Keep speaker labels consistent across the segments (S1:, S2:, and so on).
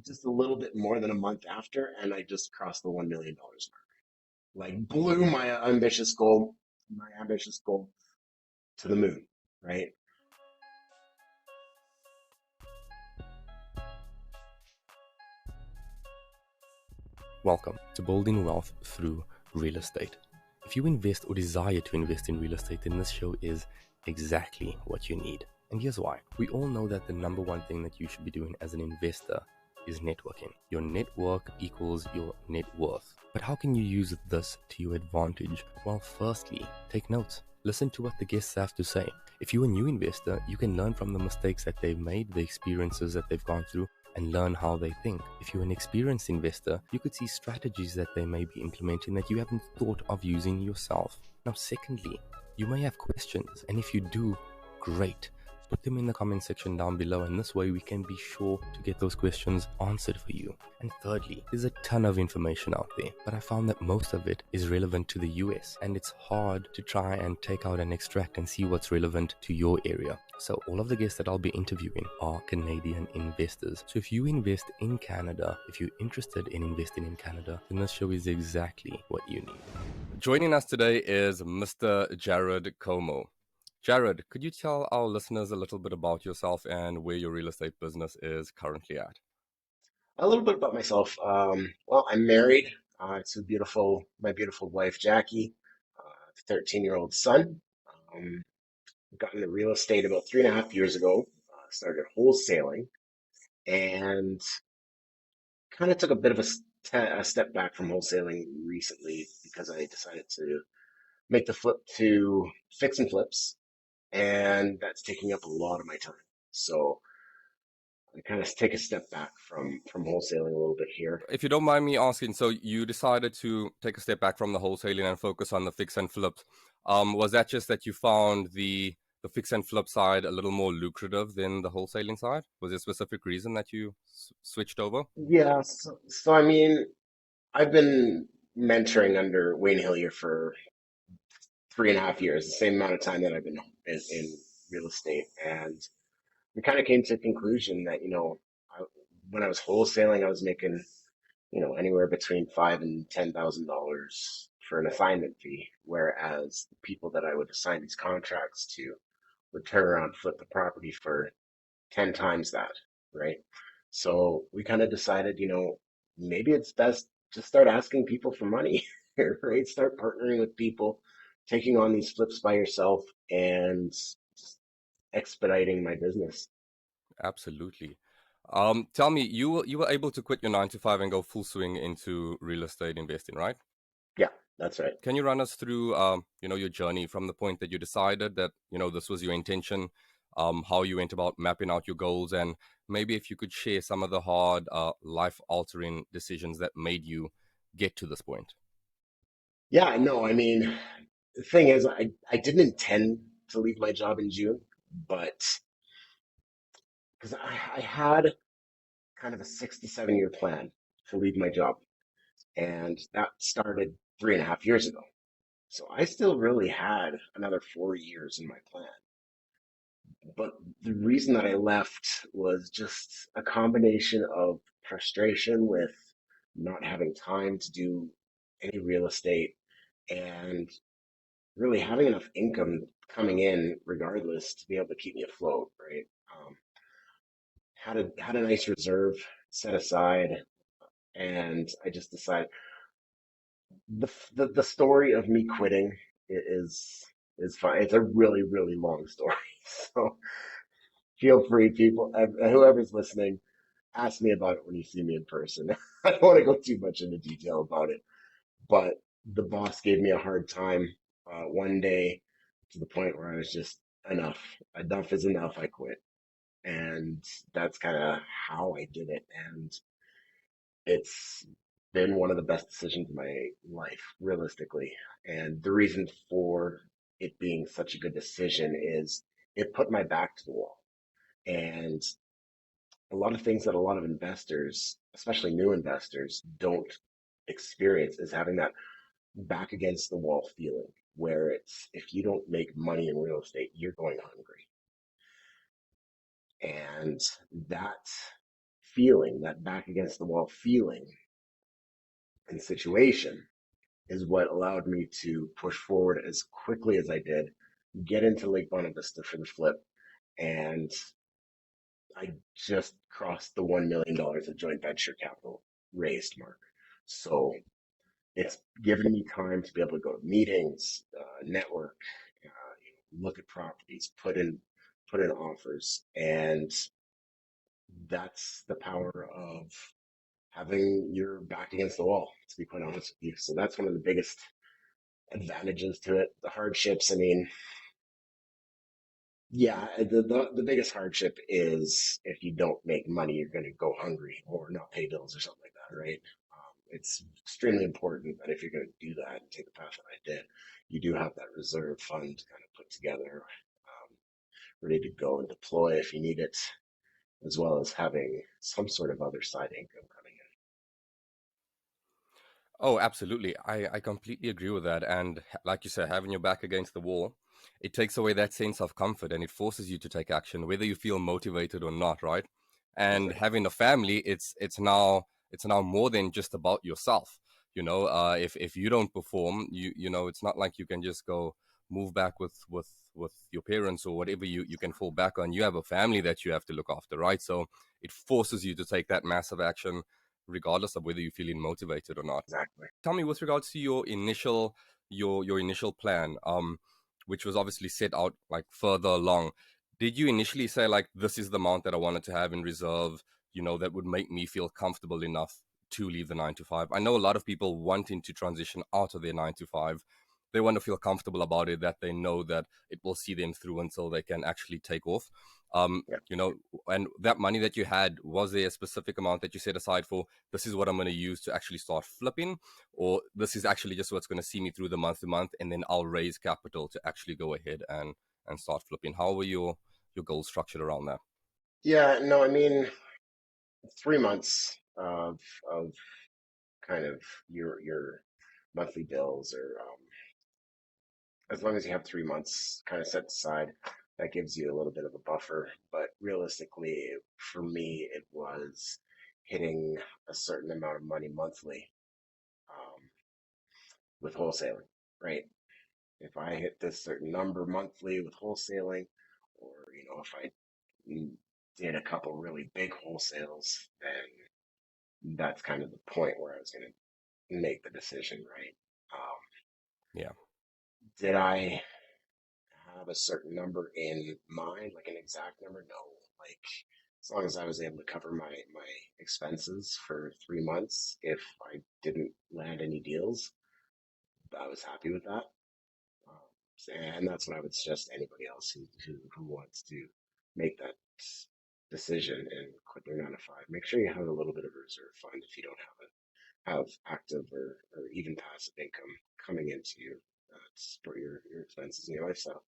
S1: just a little bit more than a month after, and I just crossed the $1 million mark. Like blew my ambitious goal to the moon, right?
S2: Welcome to Building Wealth Through Real Estate. If you invest or desire to invest in real estate, then this show is exactly what you need. And here's why. We all know that the number one thing that you should be doing as an investor is networking. Your network equals your net worth. But how can you use this to your advantage? Well, firstly, take notes. Listen to what the guests have to say. If you're a new investor, you can learn from the mistakes that they've made, the experiences that they've gone through, and learn how they think. If you're an experienced investor, you could see strategies that they may be implementing that you haven't thought of using yourself. Now, secondly, you may have questions, and if you do, great. Put them in the comment section down below, and this way we can be sure to get those questions answered for you. And thirdly, there's a ton of information out there, but I found that most of it is relevant to the US, and it's hard to try and take out and extract and see what's relevant to your area. So all of the guests that I'll be interviewing are Canadian investors. So if you invest in Canada, if you're interested in investing in Canada, then this show is exactly what you need. Joining us today is Mr. Jared Comeau. Jared, could you tell our listeners a little bit about yourself and where your real estate business is currently at?
S1: A little bit about myself. Well, I'm married my beautiful wife, Jackie, 13-year-old son. Got into real estate about 3.5 years ago. Started wholesaling and kind of took a bit of a step back from wholesaling recently because I decided to make the flip to fix and flips, and that's taking up a lot of my time. So I kind of take a step back from wholesaling a little bit here.
S2: If you don't mind me asking, so you decided to take a step back from the wholesaling and focus on the fix and flip. Was that just that you found the fix and flip side a little more lucrative than the wholesaling side? Was there a specific reason that you switched over?
S1: Yeah, so I mean, I've been mentoring under Wayne Hillier for 3.5 years, the same amount of time that I've been in real estate, and we kind of came to the conclusion that when I was wholesaling, I was making anywhere between $5,000 and $10,000 for an assignment fee, whereas the people that I would assign these contracts to would turn around, flip the property for 10 times that, right? So we kind of decided, maybe it's best to start asking people for money, right? Start partnering with people, taking on these flips by yourself, and just expediting my business.
S2: Absolutely. Tell me, you were able to quit your 9 to 5 and go full swing into real estate investing, right?
S1: Yeah, that's right.
S2: Can you run us through, your journey from the point that you decided that, this was your intention, how you went about mapping out your goals, and maybe if you could share some of the hard, life-altering decisions that made you get to this point?
S1: Yeah, no, I mean, the thing is, I didn't intend to leave my job in June, but because I had kind of a 67-year plan to leave my job, and that started 3.5 years ago. So I still really had another 4 years in my plan. But the reason that I left was just a combination of frustration with not having time to do any real estate and really having enough income coming in regardless to be able to keep me afloat, right? Had a nice reserve set aside, and I just decided the story of me quitting is fine. It's a really really long story, so feel free, people, whoever's listening, ask me about it when you see me in person. I don't want to go too much into detail about it, but the boss gave me a hard time one day to the point where I was just enough. Enough is enough. I quit, and that's kind of how I did it. And it's been one of the best decisions of my life, realistically. And the reason for it being such a good decision is it put my back to the wall. And a lot of things that a lot of investors, especially new investors, don't experience is having that back against the wall feeling where it's if you don't make money in real estate, you're going hungry. And that feeling, that back against the wall feeling and situation is what allowed me to push forward as quickly as I did, get into Lake Bonavista for the flip, and I just crossed the $1 million of joint venture capital raised mark. So it's given me time to be able to go to meetings, network, look at properties, put in offers, and that's the power of having your back against the wall, to be quite honest with you. So that's one of the biggest advantages to it. The hardships, I mean, yeah, the biggest hardship is if you don't make money, you're going to go hungry or not pay bills or something like that, right? It's extremely important that if you're going to do that and take the path that I did, you do have that reserve fund kind of put together, ready to go and deploy if you need it, as well as having some sort of other side income coming
S2: Oh, absolutely. I completely agree with that. And like you said, having your back against the wall, it takes away that sense of comfort and it forces you to take action, whether you feel motivated or not, right?
S1: in.
S2: And
S1: Exactly.
S2: having a family, it's now more than just about yourself. If you don't perform, it's not like you can just go move back with your parents or whatever you can fall back on. You have a family that you have to look after, right? So it forces you to take that massive action regardless of whether you're feeling motivated or not.
S1: Exactly.
S2: Tell me, with regards to your initial plan, which was obviously set out like further along, did you initially say like this is the amount that I wanted to have in reserve, that would make me feel comfortable enough to leave the 9 to 5? I know a lot of people wanting to transition out of their 9 to 5. They want to feel comfortable about it, that they know that it will see them through until they can actually take off. Um,
S1: Yeah.
S2: you know, and that money that you had, was there a specific amount that you set aside for, this is what I'm going to use to actually start flipping, or this is actually just what's going to see me through the month to month, and then I'll raise capital to actually go ahead and start flipping? How were your goals structured around that?
S1: Yeah. No, I mean, 3 months of kind of your monthly bills, or as long as you have 3 months kind of set aside, that gives you a little bit of a buffer. But realistically, for me, it was hitting a certain amount of money monthly, um, with wholesaling, right? If I hit this certain number monthly with wholesaling, or if I did a couple really big wholesales, then that's kind of the point where I was going to make the decision, right? Um,
S2: Yeah.
S1: did I have a certain number in mind, like an exact number? No. Like, as long as I was able to cover my expenses for 3 months, if I didn't land any deals, I was happy with that. And that's what I would suggest to anybody else who wants to make that decision and quit their 9 to 5. Make sure you have a little bit of a reserve fund if you don't have active or even passive income coming into you, to support your expenses and your lifestyle.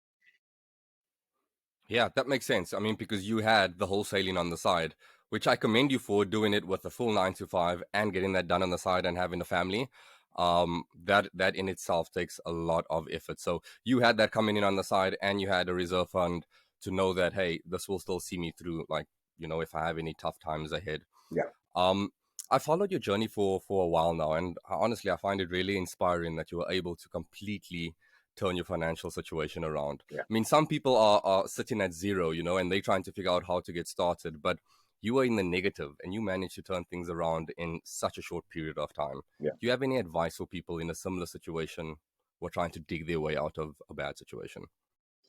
S2: Yeah, that makes sense. I mean, because you had the wholesaling on the side, which I commend you for doing it with a full 9 to 5 and getting that done on the side and having a family. That in itself takes a lot of effort. So you had that coming in on the side, and you had a reserve fund to know that, hey, this will still see me through. Like, if I have any tough times ahead.
S1: Yeah,
S2: Um, I followed your journey for a while now, and honestly, I find it really inspiring that you were able to completely turn your financial situation around.
S1: yeah,
S2: I mean, some people are sitting at zero, and they're trying to figure out how to get started, but you were in the negative and you managed to turn things around in such a short period of time.
S1: yeah.
S2: Do you have any advice for people in a similar situation who are trying to dig their way out of a bad situation?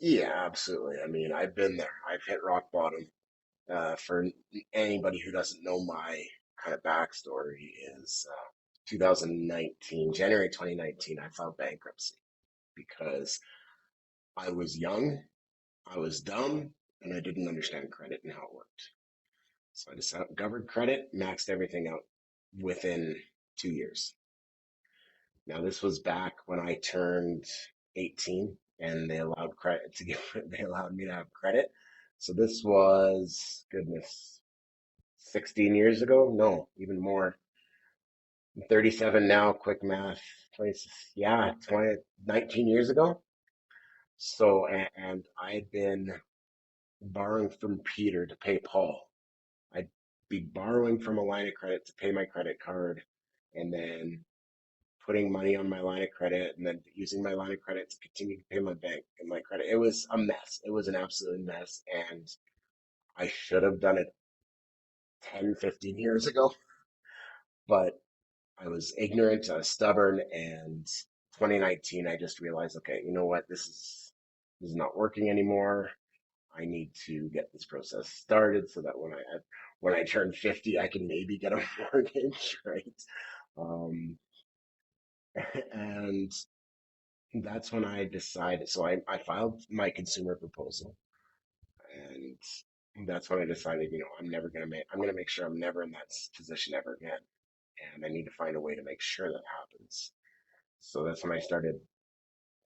S1: Yeah, absolutely. I mean, I've been there. I've hit rock bottom. For anybody who doesn't know, my kind of backstory is 2019, January 2019, I filed bankruptcy because I was young, I was dumb, and I didn't understand credit and how it worked. So I discovered credit, maxed everything out within 2 years. Now, this was back when I turned 18 and they allowed credit to give, they allowed me to have credit. So this was, goodness, 16 years ago? No, even more. I'm 37 now, quick math. 20, yeah, 20, 19 years ago. So, and I had been borrowing from Peter to pay Paul. I'd be borrowing from a line of credit to pay my credit card, and then putting money on my line of credit, and then using my line of credit to continue to pay my bank and my credit. It was a mess. It was an absolute mess. And I should have done it 10, 15 years ago, but I was ignorant, I was stubborn, and 2019, I just realized, okay, you know what? This is not working anymore. I need to get this process started so that when I turn 50, I can maybe get a mortgage, right? Um, and that's when I decided. So I filed my consumer proposal, and that's when I decided, I'm gonna make sure I'm never in that position ever again, and I need to find a way to make sure that happens. So that's when I started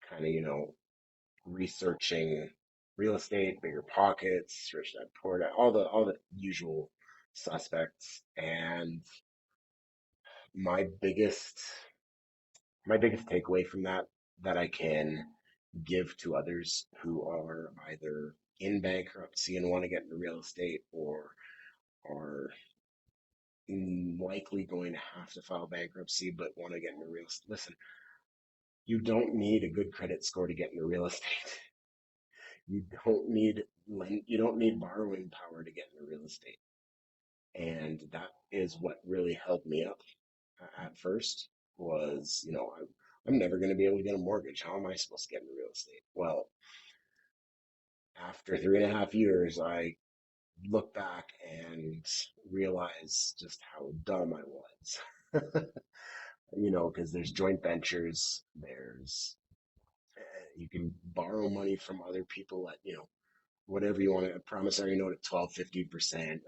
S1: kind of, researching real estate, bigger pockets, rich dad, poor dad, all the usual suspects. And my biggest my biggest takeaway from that I can give to others who are either in bankruptcy and want to get into real estate or are likely going to have to file bankruptcy but want to get into real estate. Listen, you don't need a good credit score to get into real estate. You don't need you don't need borrowing power to get into real estate. And that is what really helped me up at first was, I'm never going to be able to get a mortgage. How am I supposed to get into real estate? Well, after 3.5 years, I look back and realize just how dumb I was. Because there's joint ventures, you can borrow money from other people at, whatever you want, a promissory note at 12, 15%.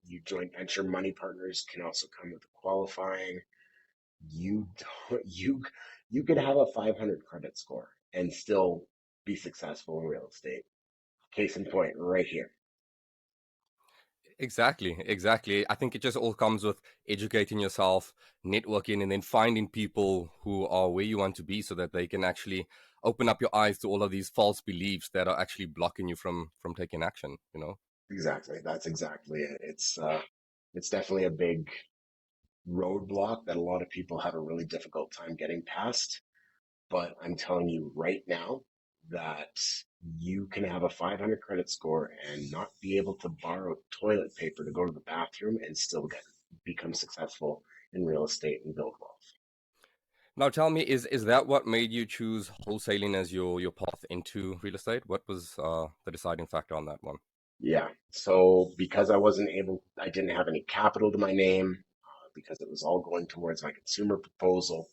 S1: You joint venture money partners can also come with qualifying. You don't, you could have a 500 credit score and still be successful in real estate. Case in point, right here.
S2: Exactly, exactly. I think it just all comes with educating yourself, networking, and then finding people who are where you want to be so that they can actually open up your eyes to all of these false beliefs that are actually blocking you from taking action, you know?
S1: Exactly. That's exactly it. It's definitely a big roadblock that a lot of people have a really difficult time getting past. But I'm telling you right now that you can have a 500 credit score and not be able to borrow toilet paper to go to the bathroom and still become successful in real estate and build wealth.
S2: Now tell me, is that what made you choose wholesaling as your path into real estate? What was the deciding factor on that one?
S1: Yeah. So because I didn't have any capital to my name, because it was all going towards my consumer proposal,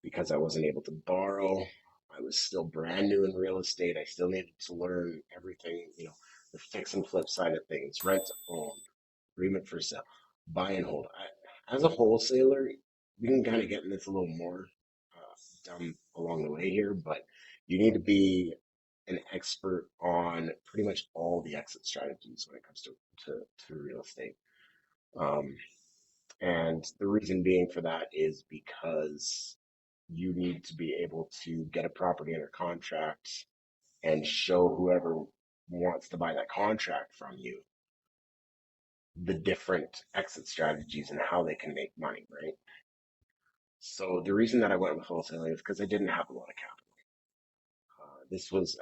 S1: because I wasn't able to borrow. I was still brand new in real estate. I still needed to learn everything, the fix and flip side of things, rent to own, agreement for sale, buy and hold. As a wholesaler, you can kind of get in this a little more dumb along the way here, but you need to be an expert on pretty much all the exit strategies when it comes to real estate. Um, and the reason being for that is because you need to be able to get a property under contract and show whoever wants to buy that contract from you the different exit strategies and how they can make money, right? So the reason that I went with wholesaling is because I didn't have a lot of capital.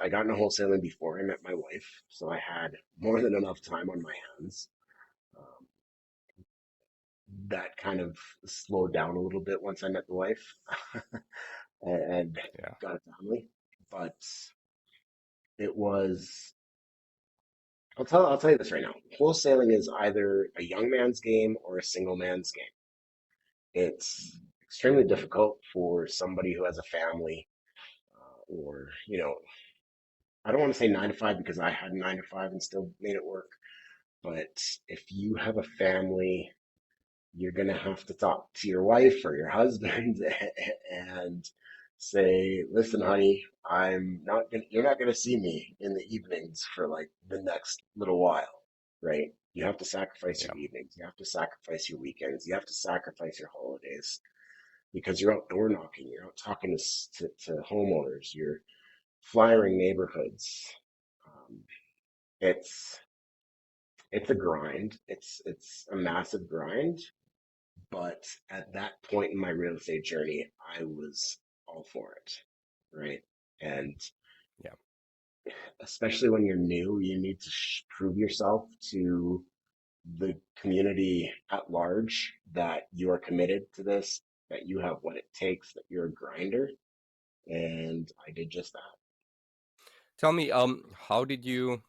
S1: I got into wholesaling before I met my wife, so I had more than enough time on my hands. Um, that kind of slowed down a little bit once I met the wife and
S2: Yeah.
S1: got a family. But it was I'll tell you this right now. Wholesaling is either a young man's game or a single man's game. It's extremely difficult for somebody who has a family, or, I don't want to say 9 to 5 because I had 9 to 5 and still made it work. But if you have a family, you're going to have to talk to your wife or your husband and say, listen, honey, you're not gonna see me in the evenings for like the next little while, right? You have to sacrifice your
S2: Yeah.
S1: evenings. You have to sacrifice your weekends. You have to sacrifice your holidays because you're out door knocking. You're out talking to homeowners. You're flyering neighborhoods. Um, it's it's a grind. It's a massive grind. But at that point in my real estate journey, I was all for it, right? And
S2: Yeah.
S1: especially when you're new, you need to prove yourself to the community at large that you are committed to this, that you have what it takes, that you're a grinder. And I did just that.
S2: Tell me, how did you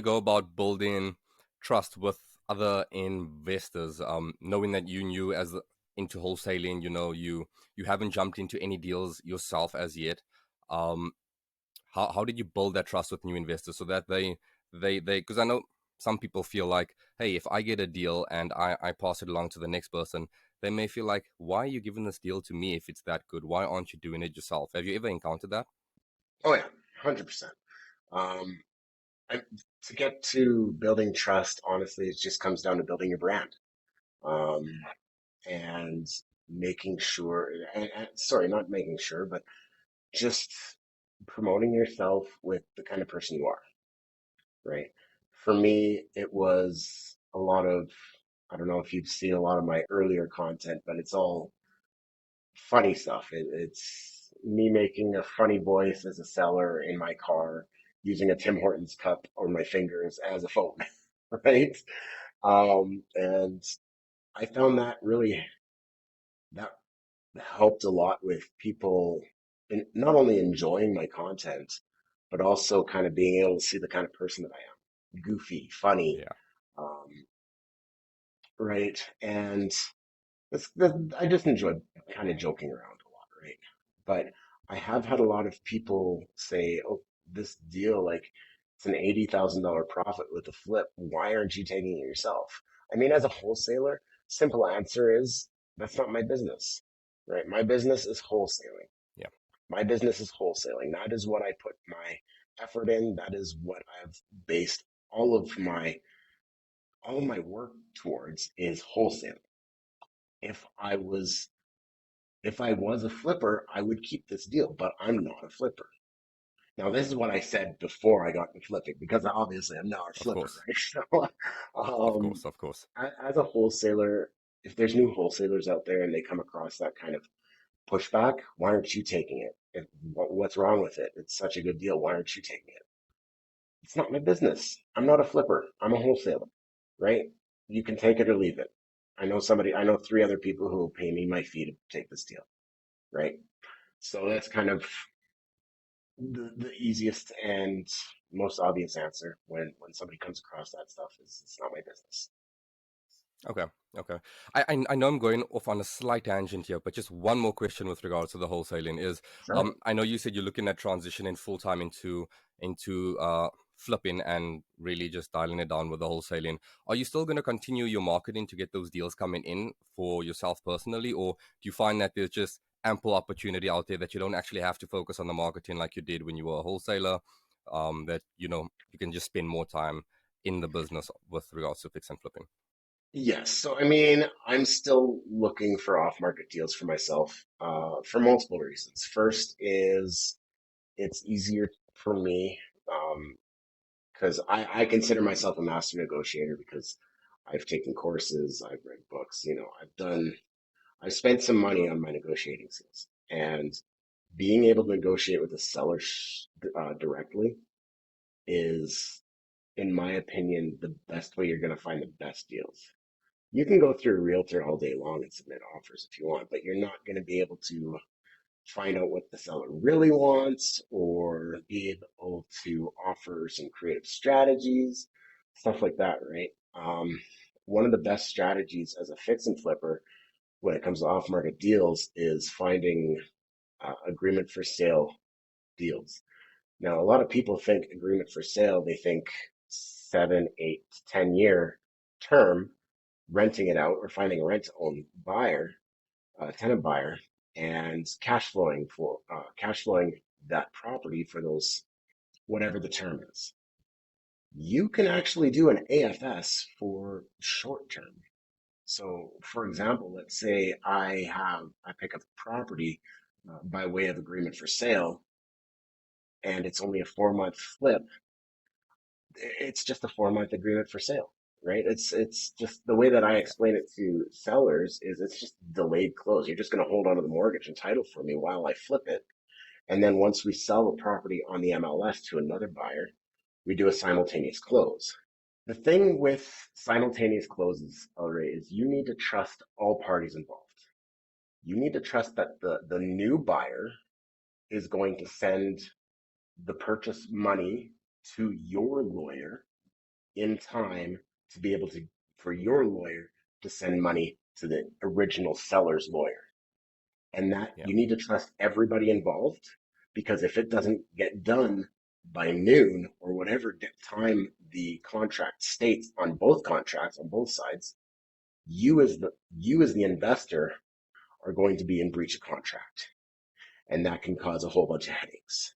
S2: go about building trust with other investors? Knowing that you knew into wholesaling, you haven't jumped into any deals yourself as yet. Um, how did you build that trust with new investors so that they because I know some people feel like, hey, if I get a deal and I pass it along to the next person, they may feel like, why are you giving this deal to me if it's that good? Why aren't you doing it yourself? Have you ever encountered that?
S1: Oh yeah, 100%. Um, I, to get to building trust, honestly, it just comes down to building your brand. Um, and making sure, and sorry, not making sure, but just promoting yourself with the kind of person you are, right? For me, it was a lot of, I don't know if you've seen a lot of my earlier content, but it's all funny stuff. It's me making a funny voice as a seller in my car, using a Tim Hortons cup on my fingers as a phone, right? And I found that really that helped a lot with people in, not only enjoying my content, but also kind of being able to see the kind of person that I am. Goofy, funny,
S2: Yeah.
S1: um, right? And I just enjoy kind of joking around a lot, right? But I have had a lot of people say, "Oh, this deal, like it's an $80,000 profit with a flip. Why aren't you taking it yourself?" I mean, as a wholesaler, simple answer is that's not my business, right? My business is wholesaling.
S2: Yeah.
S1: My business is wholesaling. That is what I put my effort in. That is what I've based all of my work towards is wholesaling. If I was if I was a flipper, I would keep this deal, but I'm not a flipper. Now, this is what I said before I got into flipping, because obviously I'm now a
S2: Of
S1: flipper,
S2: course.
S1: right? So,
S2: Of course. Of course.
S1: as a wholesaler, if there's new wholesalers out there and they come across that kind of pushback, why aren't you taking it? What's wrong with it? It's such a good deal. Why aren't you taking it? It's not my business. I'm not a flipper. I'm a wholesaler, right? You can take it or leave it. I know three other people who will pay me my fee to take this deal, right? So that's kind of the easiest and most obvious answer when somebody comes across that stuff is it's not my business.
S2: Okay. Okay. I know I'm going off on a slight tangent here, but just one more question with regards to the wholesaling is,
S1: Sure.
S2: I know you said you're looking at transitioning full time into flipping and really just dialing it down with the wholesaling. Are you still going to continue your marketing to get those deals coming in for yourself personally, or do you find that there's just ample opportunity out there that you don't actually have to focus on the marketing like you did when you were a wholesaler? That you can just spend more time in the business with regards to fix and flipping.
S1: Yes. So I mean, I'm still looking for off-market deals for myself, for multiple reasons. First is it's easier for me, because I consider myself a master negotiator because I've taken courses, I've read books, I've spent some money on my negotiating skills. And being able to negotiate with a seller directly is, in my opinion, the best way you're going to find the best deals. You can go through a realtor all day long and submit offers if you want, but you're not going to be able to find out what the seller really wants or be able to offer some creative strategies, stuff like that, right? One of the best strategies as a fix and flipper when it comes to off market deals is finding agreement for sale deals. Now, a lot of people think agreement for sale, they think 7, 8, 10 year term, renting it out or finding a rent to own buyer, tenant buyer, and cash flowing that property for those whatever the term is. You can actually do an AFS for short term. So, for example, let's say I pick up a property by way of agreement for sale, and it's only a 4 month flip. it's just a 4 month agreement for sale, right? It's just the way that I
S2: Yeah.
S1: explain it to sellers is it's just delayed close. You're just going to hold on to the mortgage and title for me while I flip it. And then once we sell the property on the MLS to another buyer, we do a simultaneous close. The thing with simultaneous closes, Elray, is you need to trust all parties involved. You need to trust that the new buyer is going to send the purchase money to your lawyer in time to be able to, for your lawyer to send money to the original seller's lawyer. And that
S2: Yeah.
S1: you need to trust everybody involved, because if it doesn't get done by noon or whatever time the contract states on both contracts on both sides, you as the investor are going to be in breach of contract, and that can cause a whole bunch of headaches.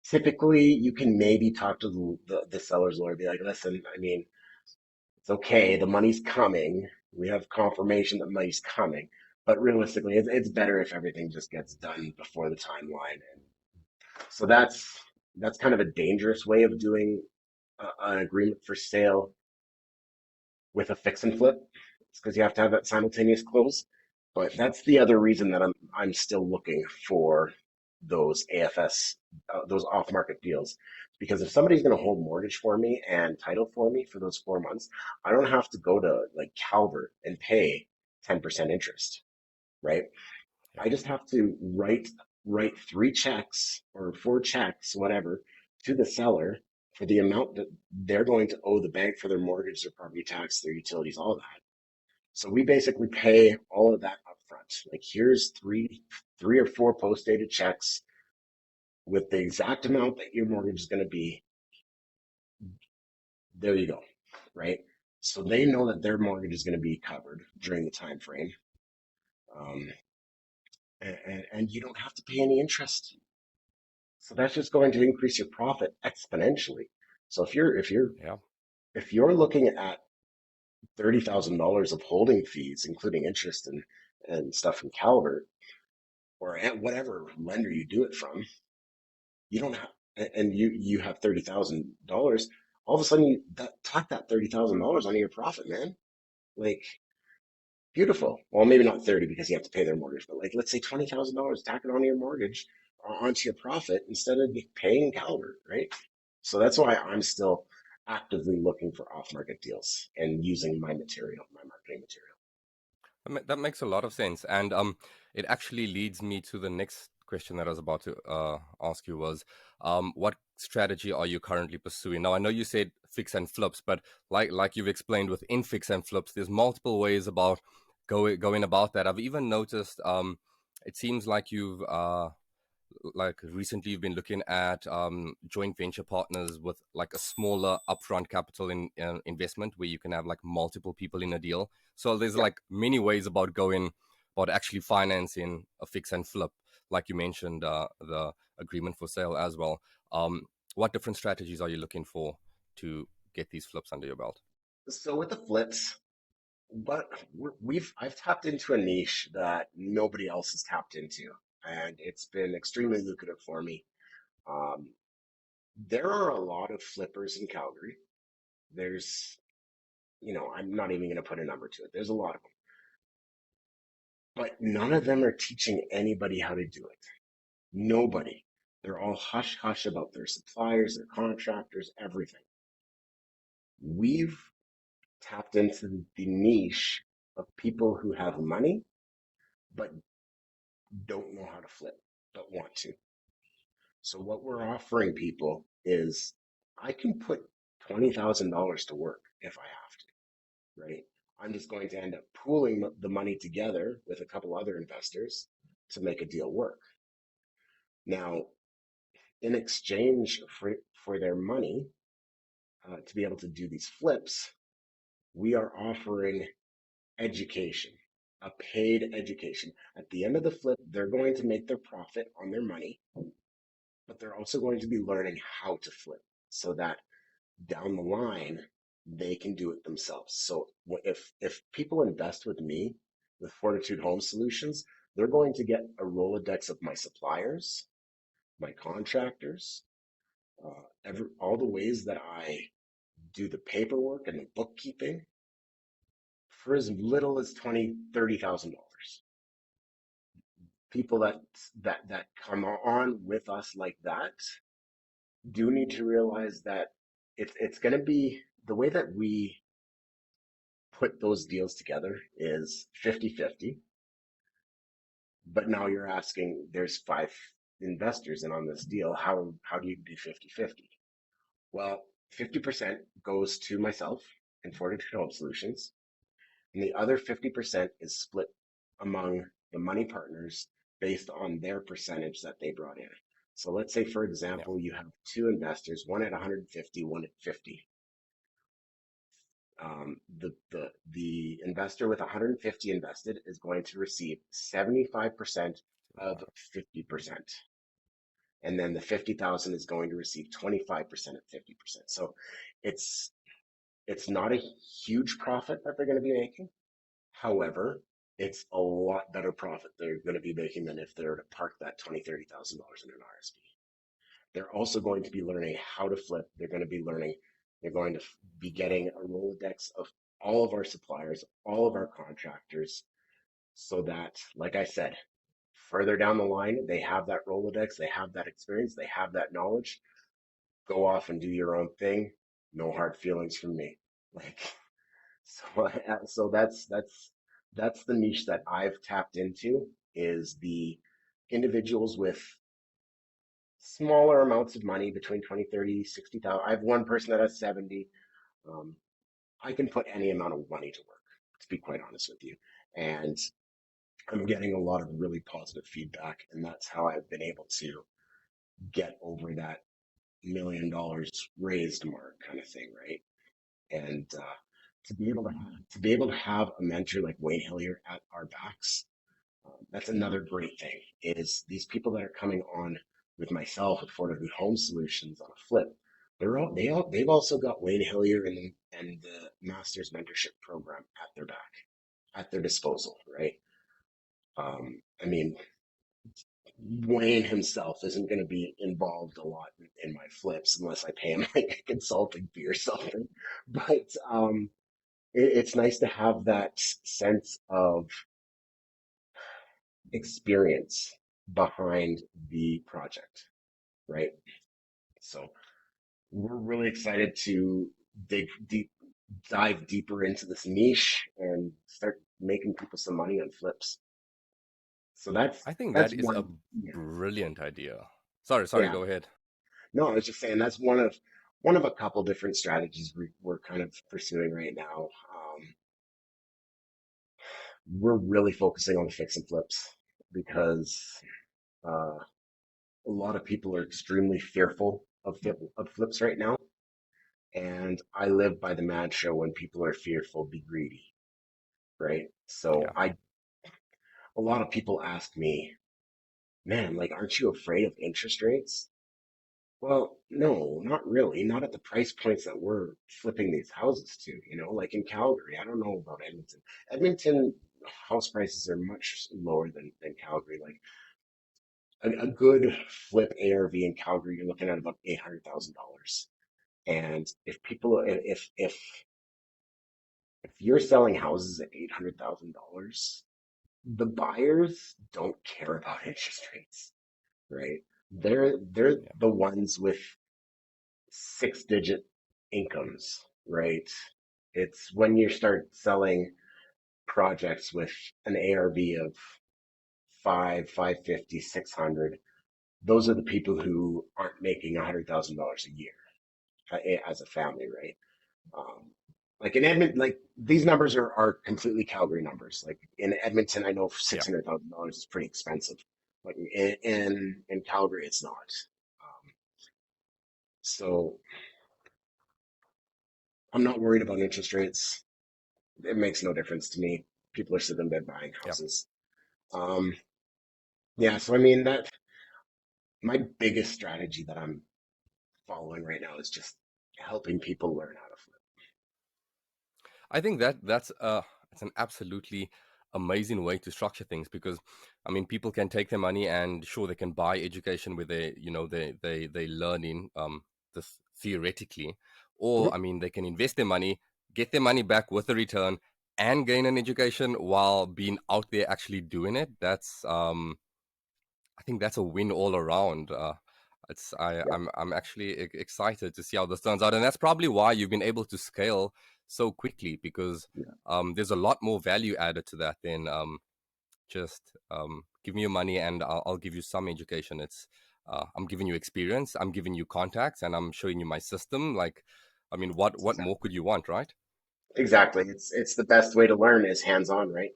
S1: Typically, you can maybe talk to the seller's lawyer, be like, listen, I mean, it's okay, the money's coming. We have confirmation that money's coming. But realistically, it's better if everything just gets done before the timeline. And so that's kind of a dangerous way of doing an agreement for sale with a fix and flip. It's because you have to have that simultaneous close. But that's the other reason that I'm still looking for those AFS, those off market deals. Because if somebody's going to hold mortgage for me and title for me for those 4 months, I don't have to go to like Calvert and pay 10% interest, right?
S2: Yeah.
S1: I just have to write 3 checks or 4 checks, whatever, to the seller for the amount that they're going to owe the bank for their mortgage, their property tax, their utilities, all that. So we basically pay all of that up front. Like here's three or four post-dated checks with the exact amount that your mortgage is going to be. There you go, right? So they know that their mortgage is going to be covered during the time frame, um, and you don't have to pay any interest. So that's just going to increase your profit exponentially. So
S2: Yeah.
S1: if you're looking at $30,000 of holding fees, including interest and stuff from Calvert or at whatever lender you do it from, you don't have, and you have $30,000. All of a sudden, tack that $30,000 onto your profit, man. Like beautiful. Well, maybe not 30 because you have to pay their mortgage, but like let's say $20,000, tack it onto your mortgage, onto your profit instead of paying Calvert, right? So that's why I'm still actively looking for off-market deals and using my material, my marketing material.
S2: That makes a lot of sense, and it actually leads me to the next question that I was about to ask you was, what strategy are you currently pursuing? Now, I know you said fix and flips, but like you've explained within fix and flips, there's multiple ways about going about that. I've even noticed, it seems like you've like recently you've been looking at joint venture partners with like a smaller upfront capital in investment where you can have like multiple people in a deal. So there's
S1: Yeah.
S2: like many ways about going about actually financing a fix and flip, like you mentioned the agreement for sale as well. What different strategies are you looking for to get these flips under your belt?
S1: So with the flips, but I've tapped into a niche that nobody else has tapped into, and it's been extremely lucrative for me. Um, there are a lot of flippers in Calgary. There's, I'm not even going to put a number to it. There's a lot of them, but none of them are teaching anybody how to do it. Nobody. They're all hush hush about their suppliers, their contractors, everything. We've tapped into the niche of people who have money but don't know how to flip, but want to. So what we're offering people is I can put $20,000 to work if I have to, right? I'm just going to end up pooling the money together with a couple other investors to make a deal work. Now, in exchange for their money to be able to do these flips, we are offering education, a paid education. At the end of the flip, they're going to make their profit on their money, but they're also going to be learning how to flip so that down the line they can do it themselves. So if people invest with me with Fortitude Home Solutions, they're going to get a Rolodex of my suppliers, my contractors, all the ways that I do the paperwork and the bookkeeping for as little as $20,000, $30,000. People that come on with us like that do need to realize that it's going to be the way that we put those deals together is 50-50. But now you're asking, there's 5 investors in on this deal. How do you do 50-50? Well, 50% goes to myself and Fortitude Home Solutions, and the other 50% is split among the money partners based on their percentage that they brought in. So let's say, for example, you have 2 investors, one at 150, one at 50. The investor with 150 invested is going to receive 75% of 50%. And then the 50,000 is going to receive 25% of 50%. So it's not a huge profit that they're going to be making. However, it's a lot better profit they're going to be making than if they were to park that $20,000, $30,000 in an RSP. They're also going to be learning how to flip. They're going to be getting a Rolodex of all of our suppliers, all of our contractors, so that, like I said, further down the line, they have that Rolodex, they have that experience, they have that knowledge. Go off and do your own thing. No hard feelings from me. Like, so that's the niche that I've tapped into, is the individuals with smaller amounts of money between 20, 30, 60,000. I have one person that has 70. Um, I can put any amount of money to work, to be quite honest with you. And I'm getting a lot of really positive feedback, and that's how I've been able to get over that $1 million raised mark kind of thing, right? And to be able to have a mentor like Wayne Hillier at our backs, that's another great thing. Is these people that are coming on with myself at Fortitude Home Solutions on a flip, they've also got Wayne Hillier and the Masters Mentorship Program at their back, at their disposal, right? I mean, Wayne himself isn't going to be involved a lot in my flips unless I pay him like a consulting fee or something. But it's nice to have that sense of experience behind the project, right? So we're really excited to dive deeper into this niche and start making people some money on flips. So
S2: I think
S1: that's
S2: that is a
S1: one. Yeah,
S2: brilliant idea. Sorry,
S1: yeah.
S2: go ahead.
S1: No, I was just saying that's one of a couple different strategies we're kind of pursuing right now. We're really focusing on the fix and flips because uh, a lot of people are extremely fearful of flips right now. And I live by the mantra, when people are fearful, be greedy, right? So
S2: Yeah.
S1: a lot of people ask me, man, like, aren't you afraid of interest rates? Well, no, not really. Not at the price points that we're flipping these houses to, like in Calgary. I don't know about Edmonton. Edmonton house prices are much lower than Calgary. Like a good flip ARV in Calgary, you're looking at about $800,000. And if you're selling houses at $800,000, the buyers don't care about interest rates, right? They're
S2: Yeah.
S1: the ones with 6-digit incomes, right? It's when you start selling projects with an ARV of 550, 600. Those are the people who aren't making $100,000 a year as a family, right? Um, like in Edmonton, like these numbers are completely Calgary numbers. Like in Edmonton, I know
S2: Yeah.
S1: $600,000 is pretty expensive, but in Calgary, it's not. So I'm not worried about interest rates. It makes no difference to me. People are sitting in bed buying
S2: Yeah.
S1: houses. Um, yeah, so I mean that my biggest strategy that I'm following right now is just helping people learn how to flip.
S2: I think that's it's an absolutely amazing way to structure things, because I mean, people can take their money and sure, they can buy education where they learning this theoretically, or
S1: Mhm.
S2: I mean, they can invest their money, get their money back with a return, and gain an education while being out there actually doing it. That's I think that's a win all around.
S1: Yeah,
S2: I'm actually excited to see how this turns out, and that's probably why you've been able to scale so quickly, because
S1: yeah,
S2: there's a lot more value added to that than just give me your money and I'll give you some education. It's I'm giving you experience, I'm giving you contacts, and I'm showing you my system. Like, I mean, what more
S1: exactly.
S2: could you want, right?
S1: Exactly. It's the best way to learn is hands-on, right?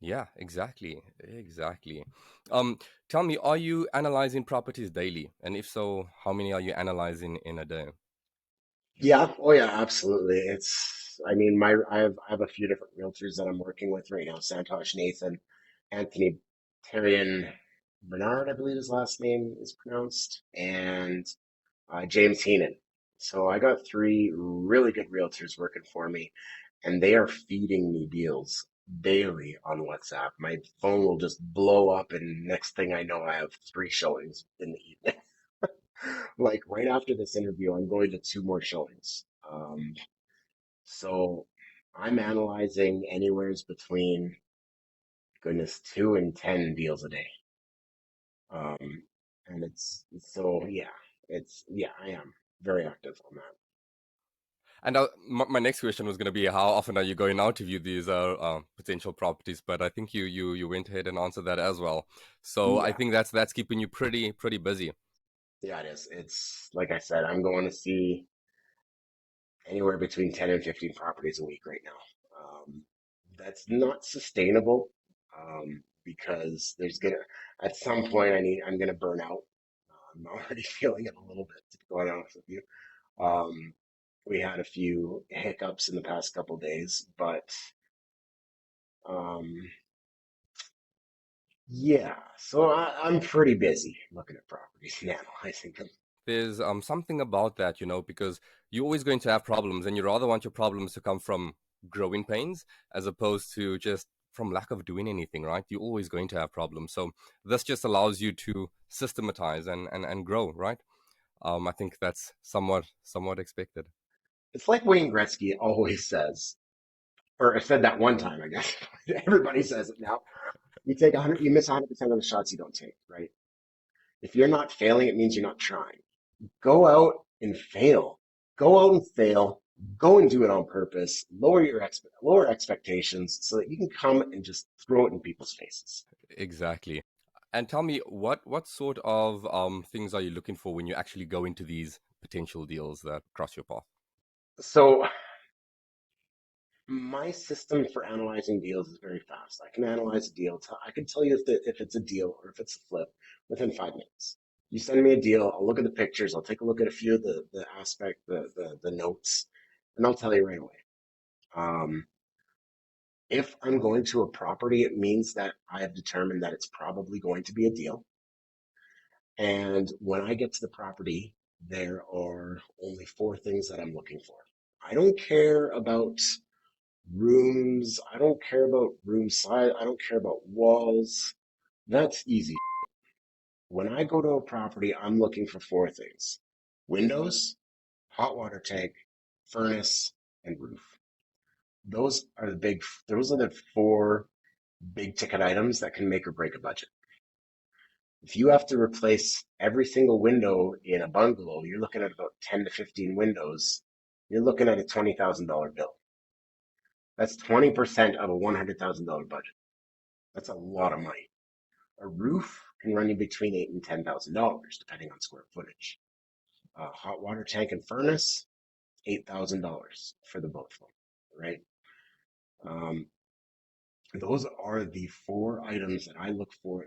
S2: Yeah, exactly, exactly. Um, Tell me, are you analyzing properties daily? And if so, how many are you analyzing in a day?
S1: Yeah. Oh yeah, absolutely. I mean, I have a few different realtors that I'm working with right now. Santosh Nathan, Anthony Terrian Bernard, I believe his last name is pronounced, and James Heenan. So I got three really good realtors working for me, and they are feeding me deals daily on WhatsApp. My phone will just blow up, and next thing I know, I have three showings in the evening. Like right after this interview, I'm going to two more showings. So I'm analyzing anywheres between goodness 2 and 10 deals a day. Um, and so yeah, yeah, I am very active on that.
S2: And my next question was going to be, how often are you going out to view these potential properties? But I think you went ahead and answered that as well. So I
S1: Yeah,
S2: think that's keeping you pretty busy.
S1: yeah, it is. It's like I said, I'm going to see anywhere between 10 and 15 properties a week right now. That's not sustainable because at some point, I'm gonna burn out. I'm already feeling it a little bit, to be quite honest with you. Um, we had a few hiccups in the past couple days, but um, yeah, so I'm pretty busy looking at properties and analyzing them.
S2: There's something about that, because you're always going to have problems, and you rather want your problems to come from growing pains as opposed to just from lack of doing anything, right? You're always going to have problems. So this just allows you to systematize and grow, right? I think that's somewhat expected.
S1: It's like Wayne Gretzky always says, or I said that one time, I guess. Everybody says it now. You miss 100% of the shots you don't take, right? If you're not failing, it means you're not trying. Go out and fail. Go out and fail. Go and do it on purpose. Lower expectations so that you can come and just throw it in people's faces.
S2: Exactly. And tell me, what sort of things are you looking for when you actually go into these potential deals that cross your path?
S1: So my system for analyzing deals is very fast. I can analyze a deal. I can tell you if it's a deal or if it's a flip within 5 minutes. You send me a deal, I'll look at the pictures, I'll take a look at a few of the notes, and I'll tell you right away. Um, if I'm going to a property, it means that I have determined that it's probably going to be a deal. And when I get to the property, there are only four things that I'm looking for. I don't care about rooms. I don't care about room size. I don't care about walls. That's easy. When I go to a property, I'm looking for four things: windows, hot water tank, furnace, and roof. Those are the four big ticket items that can make or break a budget. If you have to replace every single window in a bungalow, you're looking at about 10 to 15 windows. You're looking at a $20,000 bill. That's 20% of a $100,000 budget. That's a lot of money. A roof can run you between eight and $10,000, depending on square footage. A hot water tank and furnace, $8,000 for the both of them, right? Um, those are the four items that I look for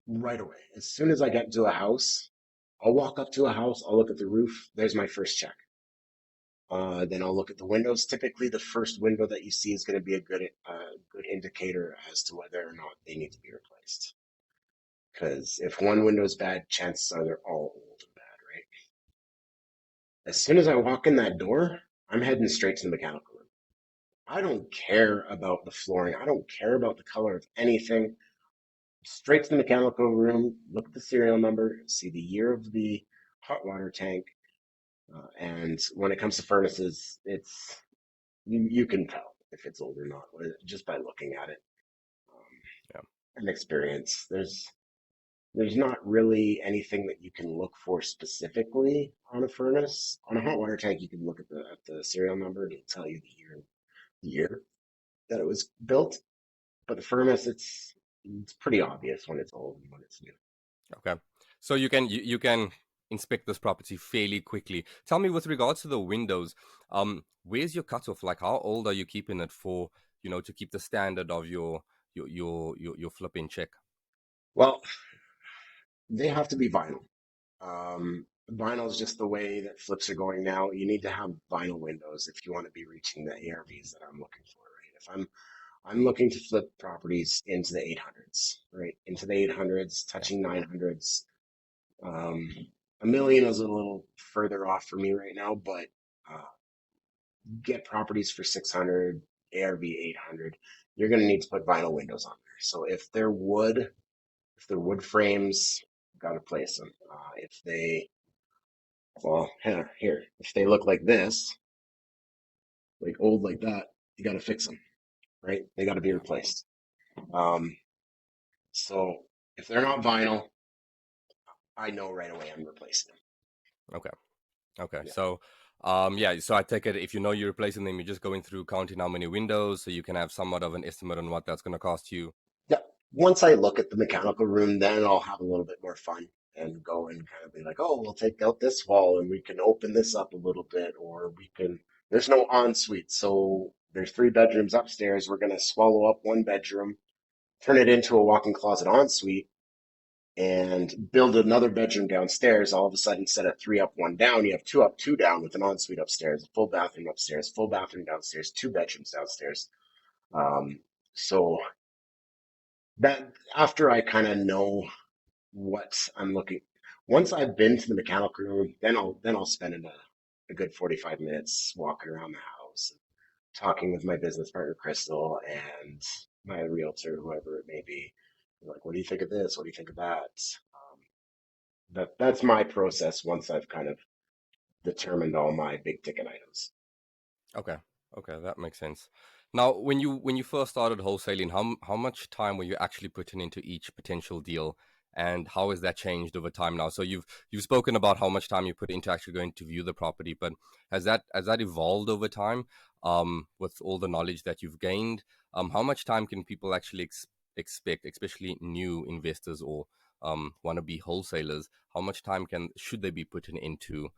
S1: right away. As soon as I get to a house, I'll walk up to a house, I'll look at the roof. There's my first check. Then I'll look at the windows. Typically, the first window that you see is going to be a good indicator as to whether or not they need to be replaced. Because if one window is bad, chances are they're all old and bad, right? As soon as I walk in that door, I'm heading straight to the mechanical room. I don't care about the flooring. I don't care about the color of anything. Straight to the mechanical room, look at the serial number, see the year of the hot water tank, And when it comes to furnaces, you can tell if it's old or not just by looking at it. Um,
S2: Yeah.
S1: and experience. There's not really anything that you can look for specifically on a furnace. On a hot water tank, you can look at the serial number and it'll tell you the year that it was built. But the furnace, it's pretty obvious when it's old and when it's new.
S2: Okay. So you can inspect this property fairly quickly. Tell me with regards to the windows, where's your cutoff? Like how old are you keeping it for, to keep the standard of your flip in check?
S1: Well, they have to be vinyl. Vinyl is just the way that flips are going now. You need to have vinyl windows if you want to be reaching the ARVs that I'm looking for, right? If I'm looking to flip properties into the 800s, right? Into the 800s,
S2: Yeah.
S1: touching 900s. Um, a million is a little further off for me right now, but uh, get properties for 600, ARV 800. You're going to need to put vinyl windows on there. So if they're wood frames, got to place them. If they Well, here, if they look like this, like old like that, you got to fix them, right? They got to be
S2: Yeah.
S1: replaced. Um, so if they're not vinyl, I know right away I'm replacing them.
S2: Okay. Okay.
S1: Yeah.
S2: So, yeah. So I take it if you know you're replacing them, you're just going through counting how many windows, so you can have somewhat of an estimate on what that's going to cost you.
S1: Yeah. Once I look at the mechanical room, then I'll have a little bit more fun and go and kind of be like, oh, we'll take out this wall and we can open this up a little bit, or there's no ensuite. So there's 3 bedrooms upstairs. We're going to swallow up one bedroom, turn it into a walk-in closet ensuite, and build another bedroom downstairs. All of a sudden, instead of 3 up, 1 down, you have 2 up, 2 down with an ensuite upstairs, a full bathroom upstairs, full bathroom downstairs, 2 bedrooms downstairs. Um, so that after I kind of know what I'm looking, once I've been to the mechanical room, then I'll spend a good 45 minutes walking around the house, talking with my business partner Crystal and my realtor, whoever it may be. Like, what do you think of this? What do you think of that? Um, that's my process once I've kind of determined all my big ticket items.
S2: Okay. Okay, that makes sense. Now, when you first started wholesaling, how much time were you actually putting into each potential deal, and how has that changed over time now? So you've spoken about how much time you put into actually going to view the property, but has that evolved over time? With all the knowledge that you've gained, how much time can people actually expect, especially new investors or want to be wholesalers? How much time can should they be putting into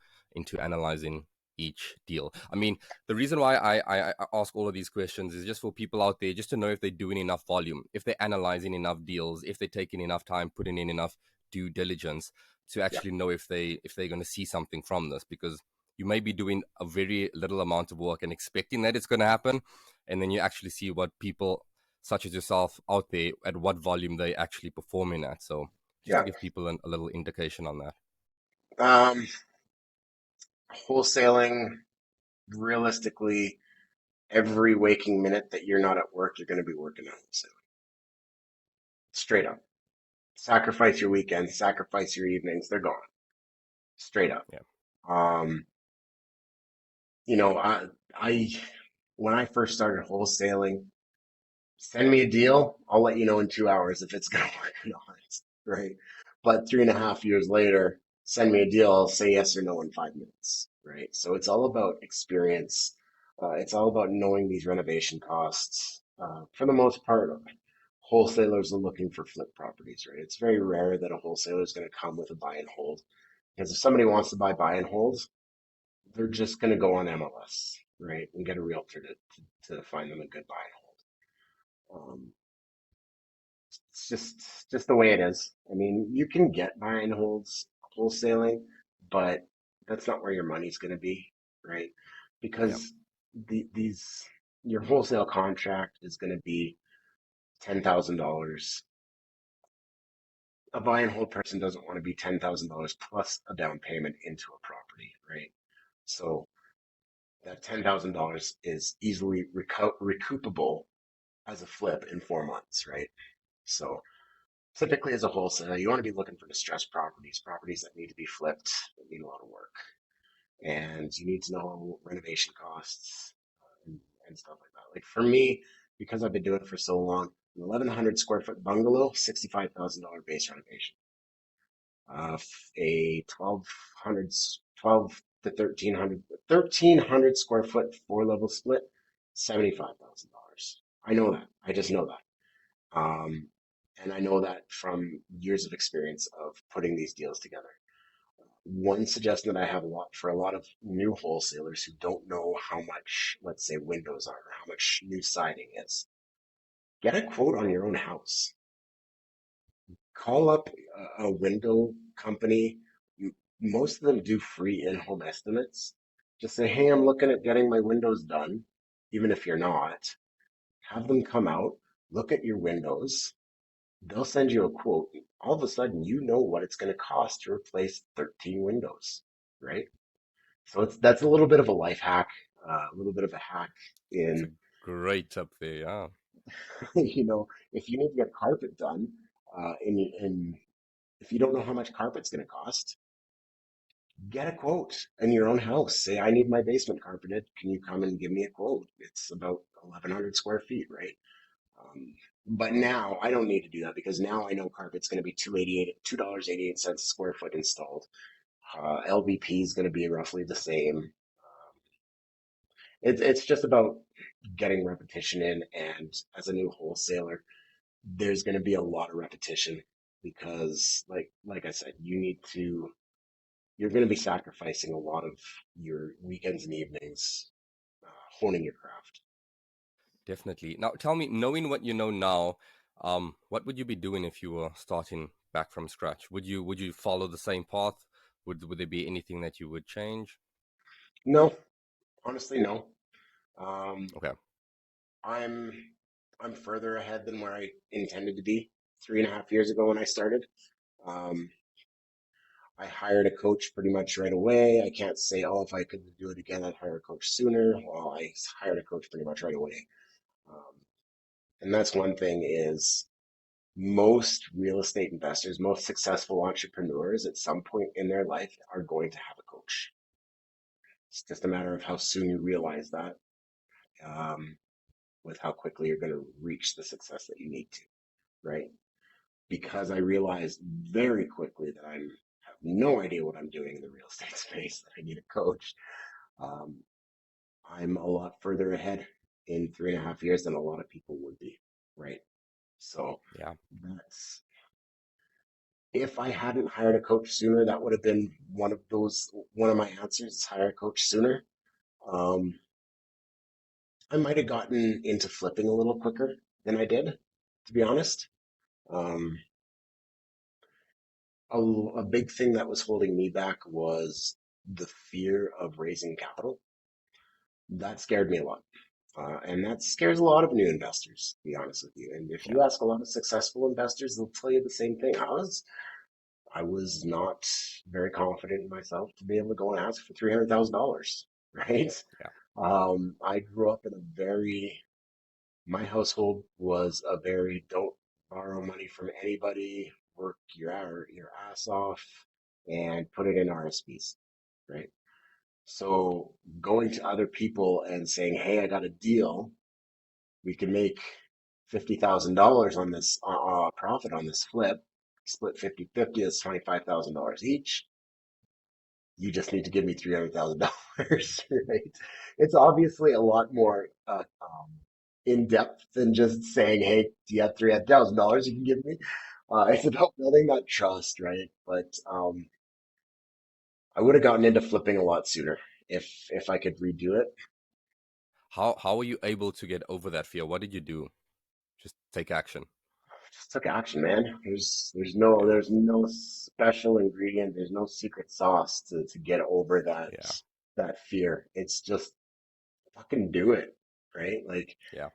S2: analyzing each deal? I mean, the reason why I ask all of these questions is just for people out there, just to know if they're doing enough volume, if they're analyzing enough deals, if they're taking enough time, putting in enough due diligence to
S1: Yeah,
S2: actually know if they're going to see something from this. Because you may be doing a very little amount of work and expecting that it's going to happen, and then you actually see what people such as yourself out there at what volume they actually performing at. So just to
S1: yeah.
S2: give people a little indication on that.
S1: Um, Wholesaling, realistically, every waking minute that you're not at work, you're going to be working on wholesaling. Straight up. Sacrifice your weekends, sacrifice your evenings, they're gone. Straight up.
S2: Yeah.
S1: Um, you know, I when I first started wholesaling, send me a deal. I'll let you know in 2 hours if it's going to work or not. Right. But 3.5 years later, send me a deal. I'll say yes or no in 5 minutes. Right. So it's all about experience. It's all about knowing these renovation costs. For the most part, wholesalers are looking for flip properties, right? It's very rare that a wholesaler is going to come with a buy and hold. Because if somebody wants to buy and hold, they're just going to go on MLS, right? And get a realtor to find them a good buy and hold. It's just the way it is. I mean, you can get buy and holds wholesaling, but that's not where your money's going to be, right?
S2: Yeah.
S1: Because these your wholesale contract is going to be $10,000. A buy and hold person doesn't want to be $10,000 plus a down payment into a property, right? So that $10,000 is easily recoupable as a flip in 4 months, right? So typically, as a wholesaler, you want to be looking for distressed properties, properties that need to be flipped, that need a lot of work. and you need to know renovation costs and stuff like that. Like for me, because I've been doing it for so long, an 1,100 square foot bungalow, $65,000 base renovation. A 12 to 1,300 square foot 4 level split, $75,000. I know that. I just know that. And I know that from years of experience of putting these deals together. One suggestion that I have for a lot of new wholesalers who don't know how much, let's say, windows are or how much new siding is, get a quote on your own house. Call up a window company. Most of them do free in-home estimates. Just say, hey, I'm looking at getting my windows done, even if you're not. Have them come out, look at your windows. They'll send you a quote. All of a sudden, you know what it's going to cost to replace 13 windows, right? So that's a little bit of a life hack, a little bit of a hack
S2: It's a
S1: in,
S2: great tip there. Yeah,
S1: if you need to get carpet done, in if you don't know how much carpet's going to cost, get a quote in your own house. Say, I need my basement carpeted. Can you come and give me a quote? It's about 1,100 square feet, right? But now I don't need to do that because now I know carpet's going to be $2.88 a square foot installed. LVP is going to be roughly the same. It's just about getting repetition in, and as a new wholesaler, there's going to be a lot of repetition because, like I said, you're going to be sacrificing a lot of your weekends and evenings honing your craft.
S2: definitely. Now, tell me, knowing what you know now, what would you be doing if you were starting back from scratch? Would you follow the same path? Would there be anything that you would change?
S1: No, honestly, no. Um,
S2: Okay.
S1: I'm I'm further ahead than where I intended to be 3.5 years ago when I started. Um, I hired a coach pretty much right away. I can't say, oh, if I could do it again, I'd hire a coach sooner. Well, I hired a coach pretty much right away. Um, and that's one thing is most real estate investors, most successful entrepreneurs at some point in their life are going to have a coach. It's just a matter of how soon you realize that, um, with how quickly you're going to reach the success that you need to, right? Because I realized very quickly that I have no idea what I'm doing in the real estate space, that I need a coach. Um, I'm a lot further ahead in 3.5 years than a lot of people would be, right? So
S2: Yeah.
S1: that's if I hadn't hired a coach sooner, that would have been one of my answers is hire a coach sooner. Um, I might have gotten into flipping a little quicker than I did, to be honest. Um, a big thing that was holding me back was the fear of raising capital. That scared me a lot. And that scares a lot of new investors, to be honest with you. And if
S2: Yeah.
S1: you ask a lot of successful investors, they'll tell you the same thing. I was not very confident in myself to be able to go and ask for $300,000, right?
S2: Yeah.
S1: I grew up in my household was a very don't borrow money from anybody, work your ass off, and put it in RSPs, right? So going to other people and saying, hey, I got a deal, we can make $50,000 on this profit on this flip, split 50-50, that's $25,000 each. You just need to give me $300,000, right? It's obviously a lot more in depth than just saying, "Hey, do you have $300,000 you can give me?" It's about building that trust, right? But I would have gotten into flipping a lot sooner if I could redo it.
S2: How were you able to get over that fear? What did you do? Just take action.
S1: Just took action, man. There's no
S2: Yeah.
S1: there's no special ingredient. There's no secret sauce to get over
S2: Yeah.
S1: that fear. It's just fucking do it, right? Like,
S2: Yeah.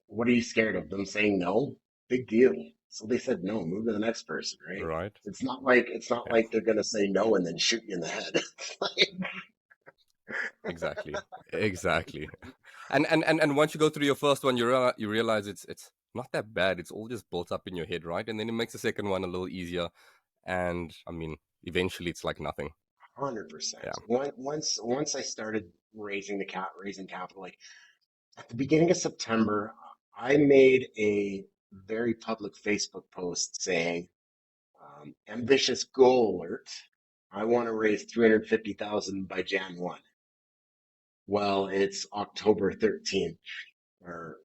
S1: what are you scared of? Them saying no? Big deal. So they said no, move to the next person, right?
S2: Right.
S1: It's not like they're gonna say no and then shoot you in the head.
S2: Exactly. Exactly. And once you go through your first one, you realize it's not that bad. It's all just built up in your head, right? And then it makes the second one a little easier. And I mean, eventually it's like nothing.
S1: 100%.
S2: Yeah.
S1: Once I started raising capital, like at the beginning of September, I made a very public Facebook post saying, ambitious goal alert. I want to raise 350,000 by Jan 1. Well, it's October 13th or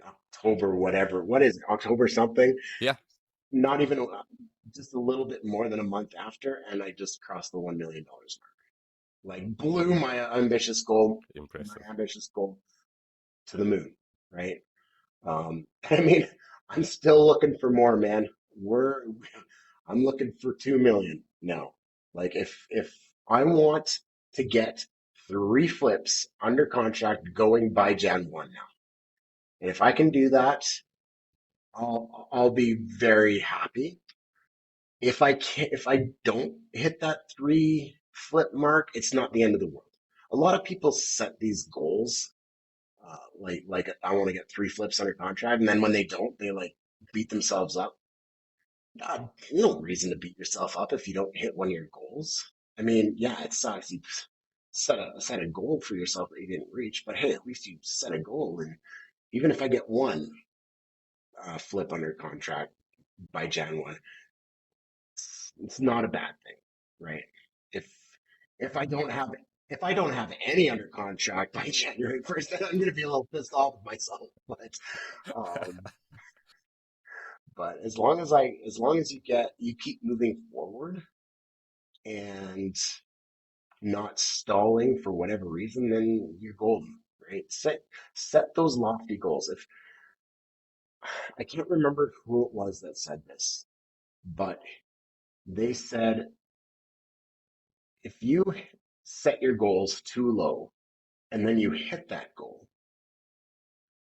S1: October whatever. What is it? October something?
S2: Yeah.
S1: Not even just a little bit more than a month after, and I just crossed the $1 million mark. Like blew my
S2: Impressive.
S1: ambitious goal to the moon, right? I mean, I'm still looking for more, man. We're I'm looking for 2 million now. Like if I want to get 3 flips under contract going by Jan 1 now. And if I can do that, I'll be very happy. If I don't hit that 3 flip mark, it's not the end of the world. A lot of people set these goals, like I want to get 3 flips under contract, and then when they don't, they like beat themselves up. God, no reason to beat yourself up if you don't hit one of your goals. I mean, yeah, it sucks. You set a goal for yourself that you didn't reach, but hey, at least you set a goal. And even if I get one flip under contract by Jan 1, it's not a bad thing, right? If if I don't have if I don't have any under contract by January 1st, then I'm going to be a little pissed off with myself. Um, but as long as you keep moving forward and not stalling for whatever reason, then you're golden, right? Set those lofty goals. If I can't remember who it was that said this, but they said if you set your goals too low and then you hit that goal,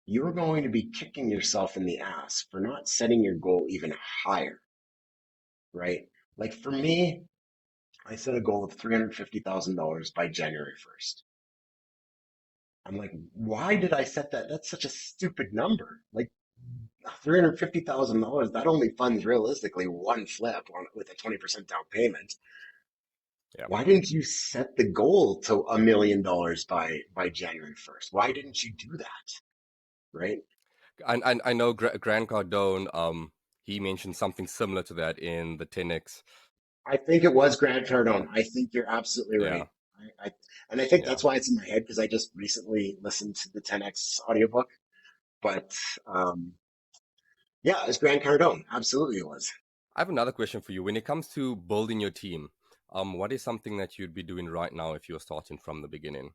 S1: you're going to be kicking yourself in the ass for not setting your goal even higher, right? Like for me, I set a goal of $350,000 by January 1st. I'm like, why did I set that? That's such a stupid number. Like $350,000, that only funds realistically one flip with a 20% down payment.
S2: Yeah.
S1: Why didn't you set the goal to $1 million by January 1st? Why didn't you do that? Right?
S2: I know Grant Cardone, he mentioned something similar to that in the 10X.
S1: I think it was Grant Cardone. I think you're absolutely
S2: Yeah.
S1: right. And I think
S2: Yeah.
S1: that's why it's in my head because I just recently listened to the 10X audiobook. But yeah, it was Grant Cardone. Absolutely it was.
S2: I have another question for you. When it comes to building your team, what is something that you'd be doing right now if you were starting from the beginning?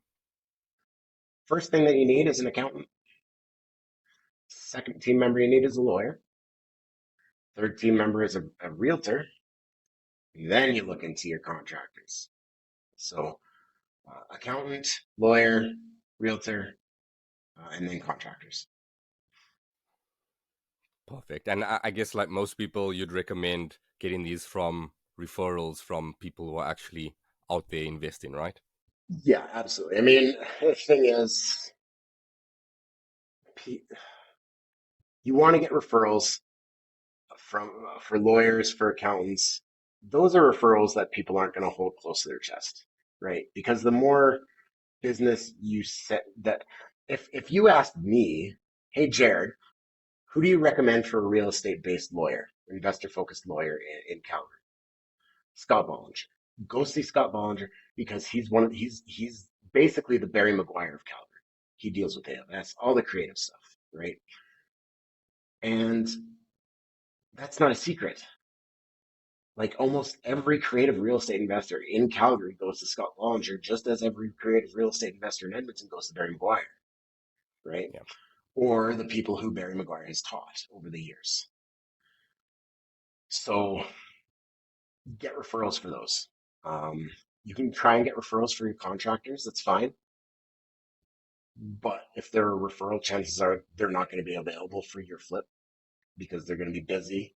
S1: First thing that you need is an accountant. Second team member you need is a lawyer. Third team member is a realtor. Then you look into your contractors. So accountant, lawyer, realtor, and then contractors.
S2: Perfect. And I guess, like most people, you'd recommend getting these from referrals from people who are actually out there investing, right?
S1: Yeah, absolutely. I mean, the thing is, you want to get referrals from for lawyers, for accountants. Those are referrals that people aren't going to hold close to their chest, right? Because the more business you set that, if you asked me, hey Jared, who do you recommend for a real estate based lawyer, investor focused lawyer in Calgary? Scott Bollinger. Go see Scott Bollinger because he's basically the Barry Maguire of Calgary. He deals with ALS, all the creative stuff, right? And that's not a secret. Like almost every creative real estate investor in Calgary goes to Scott Bollinger, just as every creative real estate investor in Edmonton goes to Barry Maguire, right?
S2: Yeah.
S1: Or the people who Barry Maguire has taught over the years. So get referrals for those. Um, you can try and get referrals for your contractors. That's fine. But if there are referral, chances are they're not going to be available for your flip because they're going to be busy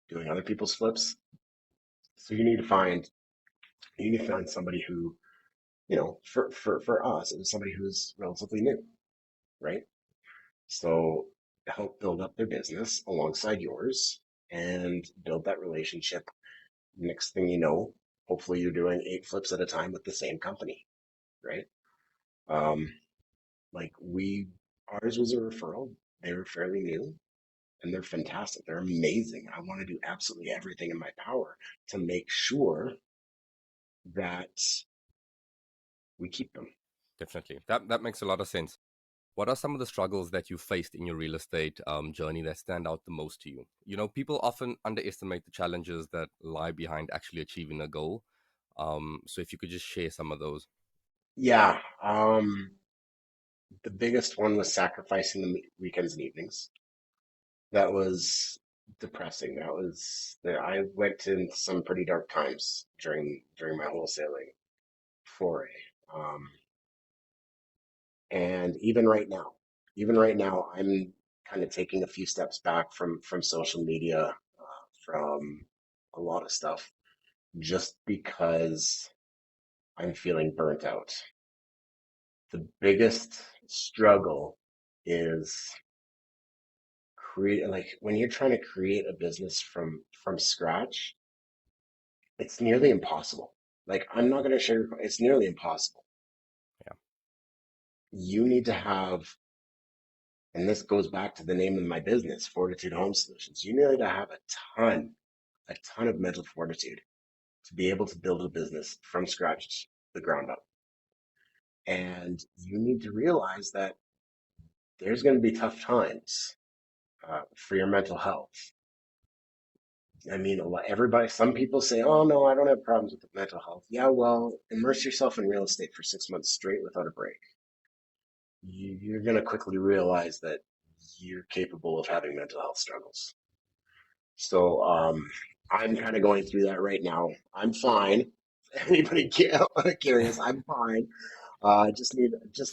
S1: doing other people's flips. So you need to find somebody who, for us, it was somebody who's relatively new, right? So help build up their business alongside yours and build that relationship. Next thing you know, hopefully you're doing 8 flips at a time with the same company, right? Um, like ours was a referral. They were fairly new and they're fantastic. They're amazing. I want to do absolutely everything in my power to make sure that we keep them.
S2: Definitely. That makes a lot of sense. What are some of the struggles that you faced in your real estate journey that stand out the most to you? You know, people often underestimate the challenges that lie behind actually achieving a goal. So if you could just share some of those.
S1: Yeah. The biggest one was sacrificing the weekends and evenings. That was depressing. I went in some pretty dark times during my wholesaling foray. Um, and even right now, I'm kind of taking a few steps back from social media, from a lot of stuff, just because I'm feeling burnt out. The biggest struggle is create like when you're trying to create a business from scratch, it's nearly impossible. Like I'm not going to share, it's nearly impossible.
S2: Yeah.
S1: You need to have, and this goes back to the name of my business, Fortitude Home Solutions. You need to have a ton of mental fortitude to be able to build a business from scratch, the ground up. And you need to realize that there's going to be tough times for your mental health. I mean, everybody, some people say, oh no, I don't have problems with mental health. Yeah, well, immerse yourself in real estate for 6 months straight without a break. You're going to quickly realize that you're capable of having mental health struggles. So, I'm kind of going through that right now. I'm fine. Anybody curious? I'm fine. Just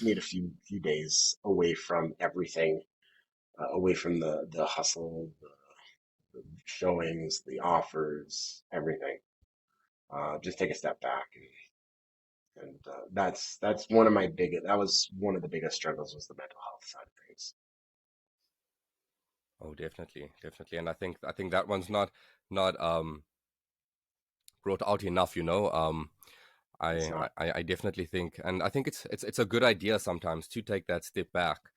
S1: need a few days away from everything, away from the hustle, the showings, the offers, everything. Just take a step back, and that's one of my biggest. That was one of the biggest struggles was the mental health side of things.
S2: Oh, definitely, definitely. And I think that one's not brought out enough. You know,
S1: It's
S2: I,
S1: not.
S2: I definitely think, and I think it's a good idea sometimes to take that step back,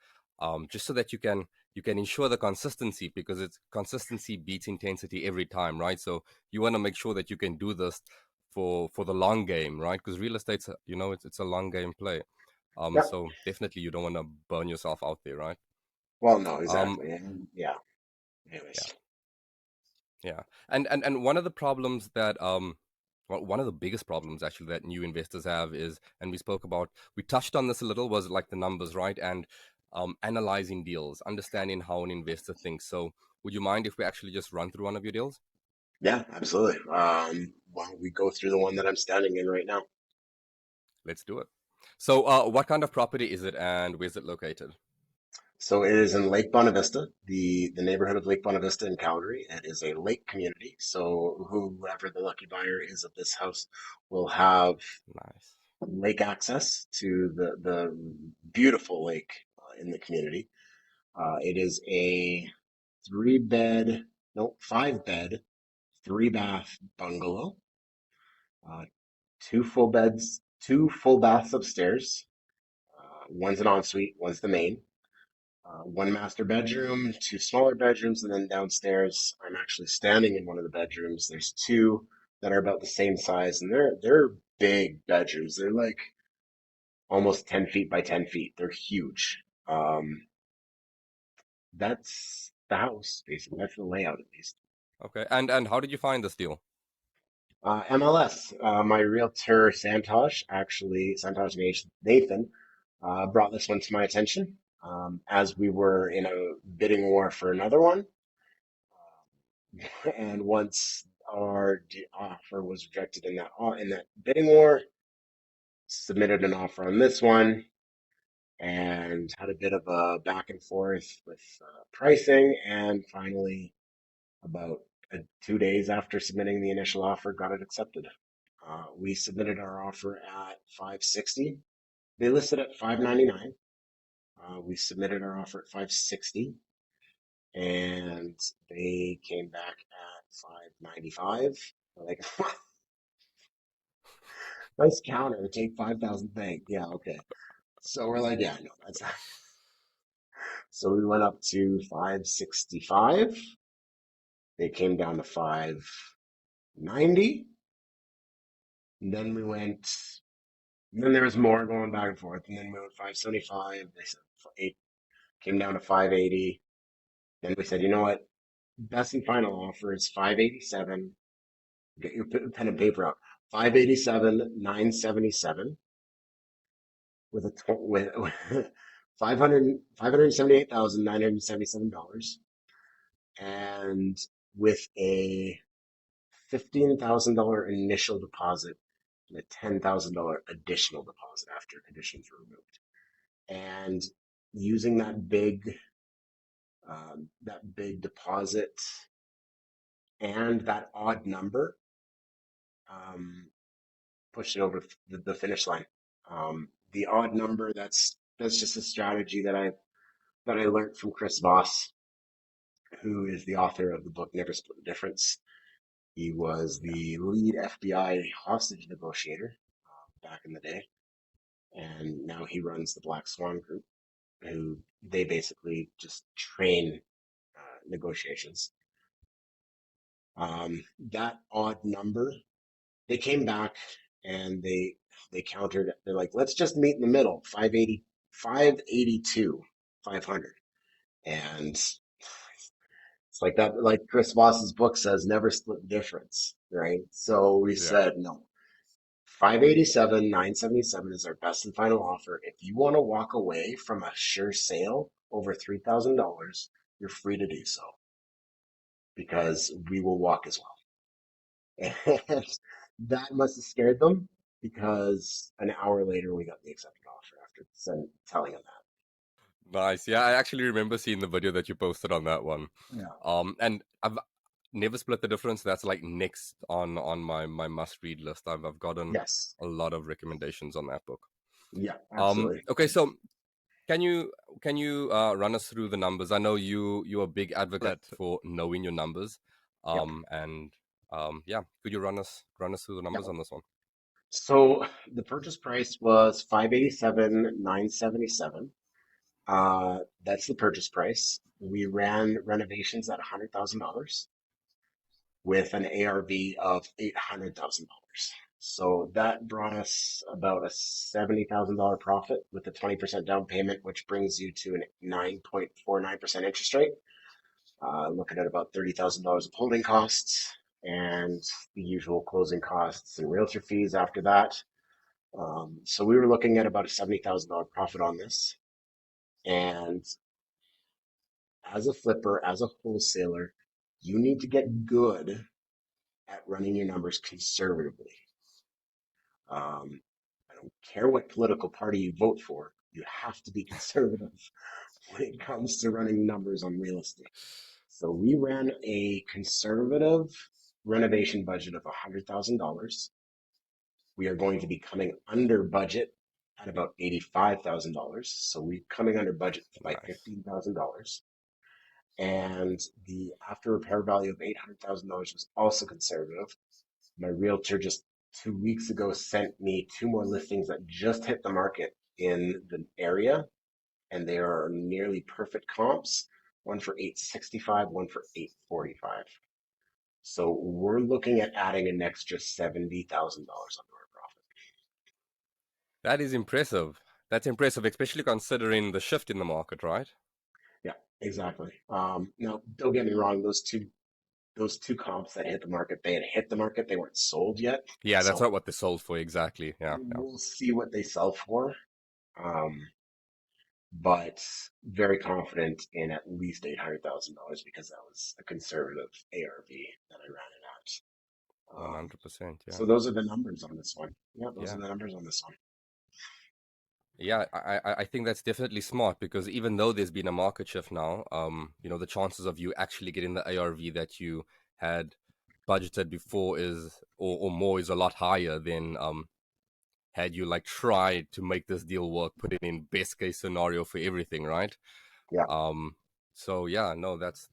S2: just so that you can ensure the consistency, because it's consistency beats intensity every time, right? So you want to make sure that you can do this for the long game, right? Because real estate's it's a long game play.
S1: Yep.
S2: So definitely you don't want to burn yourself out there, right?
S1: Well, no,
S2: Um,
S1: exactly. And yeah.
S2: yeah.
S1: Anyways.
S2: Yeah, and one of the problems that well, one of the biggest problems actually that new investors have is, and we touched on this a little, was like the numbers, right? And analyzing deals, understanding how an investor thinks. So, would you mind if we actually just run through one of your deals?
S1: Yeah, absolutely. Why don't we go through the one that I'm standing in right now?
S2: Let's do it. So, what kind of property is it, and where's it located?
S1: So it is in Lake Bonavista, the neighborhood of Lake Bonavista in Calgary. It is a lake community. So whoever the lucky buyer is of this house will have
S2: Nice.
S1: lake access to the beautiful lake in the community. It is a 3 bed, no, 5 bed, 3 bath bungalow. Uh, 2 full beds, 2 full baths upstairs. One's an ensuite, one's the main. One master bedroom, 2 smaller bedrooms, and then downstairs, I'm actually standing in one of the bedrooms. There's two that are about the same size, and they're big bedrooms. They're like almost 10 feet by 10 feet. They're huge. That's the house, basically. That's the layout, at least.
S2: Okay, and how did you find this deal?
S1: MLS, my realtor Santosh Nathan, brought this one to my attention as we were in a bidding war for another one. And once our offer was rejected in that bidding war, submitted an offer on this one and had a bit of a back and forth with pricing, and finally, about 2 days after submitting the initial offer, got it accepted. We submitted our offer at 560. They listed at 599. We submitted our offer at 560, and they came back at 595. Like, Nice counter. Take 5,000. Thank. Yeah. Okay. So we're like, yeah, no, that's. So we went up to 565. They came down to 590. And then we went. And then there was more going back and forth. And then we went 575. They said eight came down to 580. Then we said, you know what? Best and final offer is 587. Get your pen and paper out. 587, 977 with with 578,977 and with a $15,000 initial deposit and a $10,000 additional deposit after conditions were removed. And using that big deposit and that odd number, um, pushed it over the finish line. The odd number, that's just a strategy that I learned from Chris Voss, who is the author of the book Never Split the Difference. He was the lead FBI hostage negotiator back in the day, and now he runs the Black Swan Group, who they basically just train negotiations. That odd number, they came back and they countered. They're like, let's just meet in the middle, 580, 582, 500, and it's like that, like Chris Voss's book says, never split the difference, right? So we
S2: Yeah.
S1: said no. 587, 977 is our best and final offer. If you want to walk away from a sure sale over $3,000, you're free to do so because we will walk as well. And that must have scared them because an hour later we got the accepted offer after telling them
S2: Nice. Yeah, I actually remember seeing the video that you posted on that one.
S1: that. Yeah.
S2: And I've never split the difference. That's like next on my must read list. I've gotten
S1: Yes.
S2: a lot of recommendations on that book.
S1: Yeah, absolutely.
S2: Okay, so can you run us through the numbers? I know you're a big advocate for knowing your numbers.
S1: Yep.
S2: And yeah, could you run us through the numbers
S1: Yep.
S2: on this one?
S1: So the purchase price was 587,977. That's the purchase price. We ran renovations at $100,000 with an ARV of $800,000. So that brought us about a $70,000 profit with a 20% down payment, which brings you to a 9.49% interest rate. Looking at about $30,000 of holding costs and the usual closing costs and realtor fees after that. So we were looking at about a $70,000 profit on this. And as a flipper, as a wholesaler, you need to get good at running your numbers conservatively. I don't care what political party you vote for, you have to be conservative when it comes to running numbers on real estate. So we ran a conservative renovation budget of $100,000. We are going to be coming under budget at about $85,000. So we're coming under budget by
S2: Nice.
S1: $15,000. And the after repair value of $800,000 was also conservative. My realtor just 2 weeks ago sent me two more listings that just hit the market in the area, and they are nearly perfect comps. One for 865, one for 845. So we're looking at adding an extra $70,000 onto our profit.
S2: That is impressive. That's impressive, especially considering the shift in the market, right?
S1: Yeah, exactly. Now, don't get me wrong; those two comps that hit the market, they had hit the market; they weren't sold yet.
S2: Yeah, that's
S1: So
S2: not what they sold for exactly. Yeah, yeah.
S1: we'll see what they sell for. Um, but very confident in at least $800,000 because that was a conservative ARV that I ran it at.
S2: 100%. Yeah,
S1: So those are the numbers on this one. Yeah, those
S2: yeah.
S1: are the numbers on this one.
S2: Yeah, I think that's definitely smart because even though there's been a market shift now, the chances of you actually getting the ARV that you had budgeted before is or more is a lot higher than had you like tried to make this deal work, put it in best case scenario for everything, right?
S1: Yeah,
S2: Um, So yeah, no, that's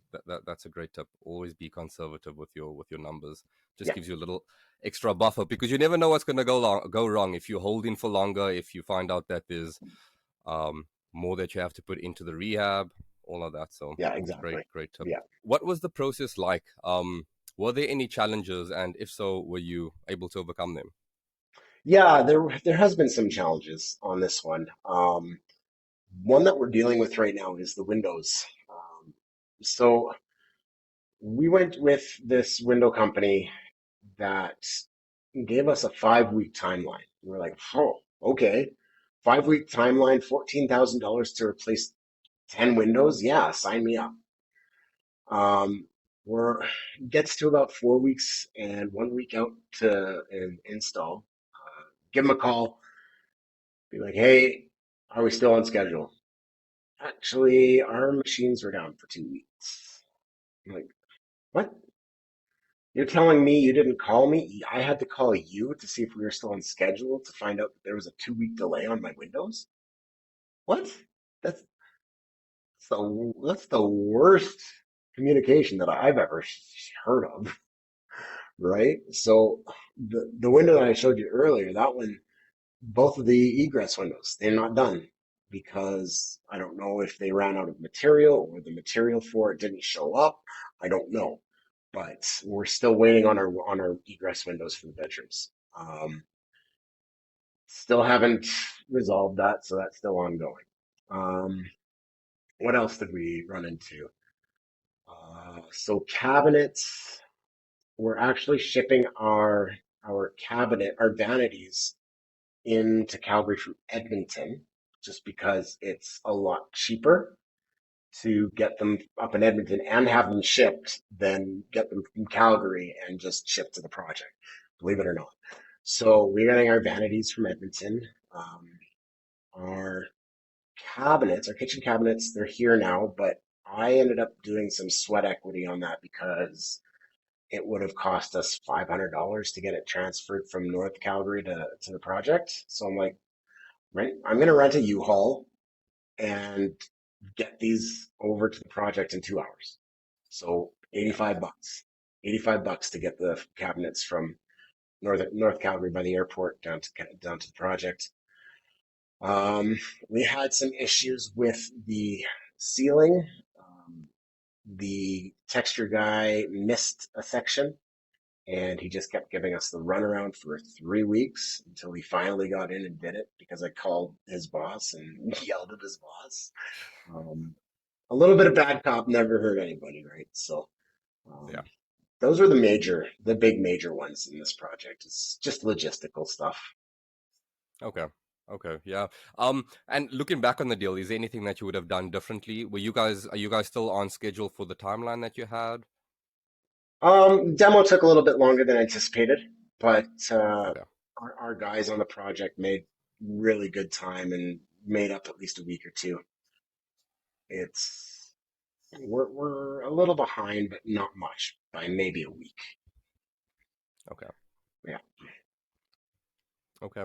S2: a great tip. Always be conservative with your numbers. Just
S1: Yeah,
S2: gives you a little extra buffer because you never know what's going to go wrong if you hold in for longer. If you find out that there's more that you have to put into the rehab, all of that. So
S1: yeah,
S2: it's
S1: exactly.
S2: great tip.
S1: Yeah.
S2: What was the process like? Were there any challenges, and if so, were you able to overcome them?
S1: Yeah, there has been some challenges on this one. One that we're dealing with right now is the windows. So we went with this window company that gave us a 5 week timeline. We're like, oh, okay, 5 week timeline, $14,000 to replace 10 windows. Yeah, sign me up. Um, we're gets to about 4 weeks and 1 week out to an install. Give them a call, be like, hey, are we still on schedule? Actually, our machines were down for 2 weeks. I'm like, what? You're telling me you didn't call me? I had to call you to see if we were still on schedule to find out that there was a 2 week delay on my windows? What? That's that's the worst communication that I've ever heard of, right? So the window that I showed you earlier, that one, both of the egress windows, they're not done because I don't know if they ran out of material or the material for it didn't show up. I don't know, but we're still waiting on our egress windows for the bedrooms. Still haven't resolved that, so that's still ongoing. Um, what else did we run into? So cabinets, we're actually shipping our vanities into Calgary from Edmonton, just because it's a lot cheaper to get them up in Edmonton and have them shipped than get them from Calgary and just ship to the project, believe it or not. So we're getting our vanities from Edmonton. Um, our our kitchen cabinets, they're here now, but I ended up doing some sweat equity on that because it would have cost us $500 to get it transferred from North Calgary to the project. So I'm like, I'm going to rent a U-Haul and get these over to the project in 2 hours. So
S2: Yeah.
S1: 85 bucks, 85 bucks to get the cabinets from North Calgary by the airport down to the project. Um, we had some issues with the ceiling. Um, the texture guy missed a section and he just kept giving us the runaround for 3 weeks until he finally got in and did it because I called his boss and yelled at his boss. Um, a little bit of bad cop never hurt anybody, right? So um,
S2: Yeah.
S1: those are the big major ones in this project. It's just logistical stuff.
S2: Okay. Okay. Yeah. And looking back on the deal, is there anything that you would have done differently? Are you guys still on schedule for the timeline that you had?
S1: Demo took a little bit longer than anticipated, but
S2: Okay.
S1: our guys on the project made really good time and made up at least a week or two. It's we're a little behind, but not much by maybe a week.
S2: Okay.
S1: Yeah.
S2: Okay.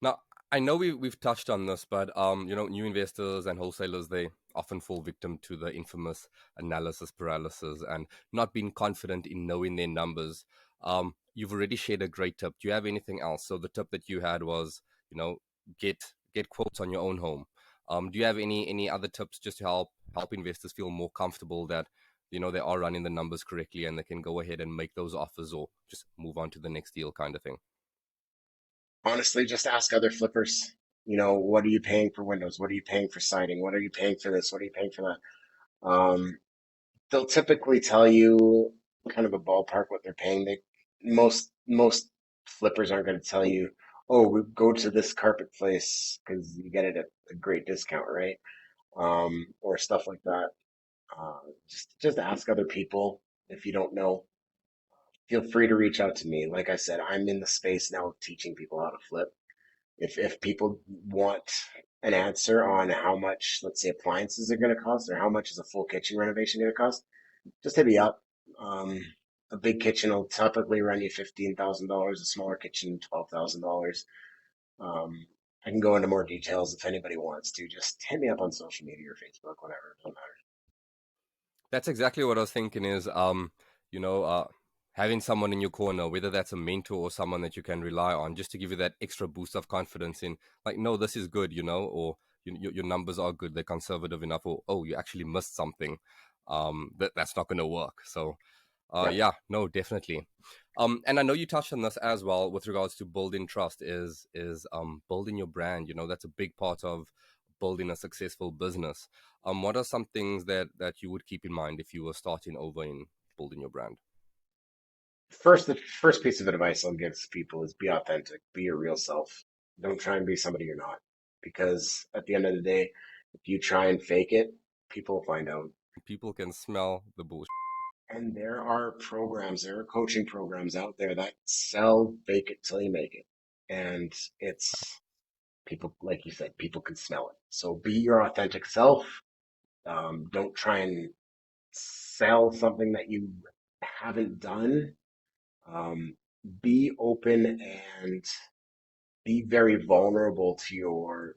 S2: Now, I know we've touched on this, but new investors and wholesalers, they often fall victim to the infamous analysis paralysis and not being confident in knowing their numbers. You've already shared a great tip. Do you have anything else? So the tip that you had was, you know, get quotes on your own home. Do you have any other tips just to help investors feel more comfortable that they are running the numbers correctly and they can go ahead and make those offers or just move on to the next deal kind of thing?
S1: Honestly, just ask other flippers. What are you paying for windows? What are you paying for siding? What are you paying for this? What are you paying for that? They'll typically tell you kind of a ballpark what they're paying. Most flippers aren't going to tell you, oh, we go to this carpet place because you get it at a great discount, right? Or stuff like that. Uh, just ask other people if you don't know. Feel free to reach out to me. Like I said, I'm in the space now of teaching people how to flip. If people want an answer on how much, let's say, appliances are going to cost, or how much is a full kitchen renovation going to cost, just hit me up. Um, a big kitchen will typically run you $15,000. A smaller kitchen, $12,000. Um, I can go into more details if anybody wants to. Just hit me up on social media or Facebook, whatever. It doesn't matter.
S2: That's exactly what I was thinking is, you know, having someone in your corner, whether that's a mentor or someone that you can rely on, just to give you that extra boost of confidence in, like, no, this is good, or your numbers are good, they're conservative enough, or, oh, you actually missed something, that's not going to work. So,
S1: Yeah.
S2: yeah, no, definitely. And I know you touched on this as well with regards to building trust is building your brand. That's a big part of building a successful business. What are some things that you would keep in mind if you were starting over in building your brand?
S1: The first piece of advice I'll give to people is be authentic, be your real self. Don't try and be somebody you're not. Because at the end of the day, if you try and fake it, people will find out.
S2: People can smell the bullshit.
S1: And there are coaching programs out there that sell fake it till you make it. And it's people, like you said, people can smell it. So be your authentic self. Don't try and sell something that you haven't done. Um, be open and be very vulnerable to your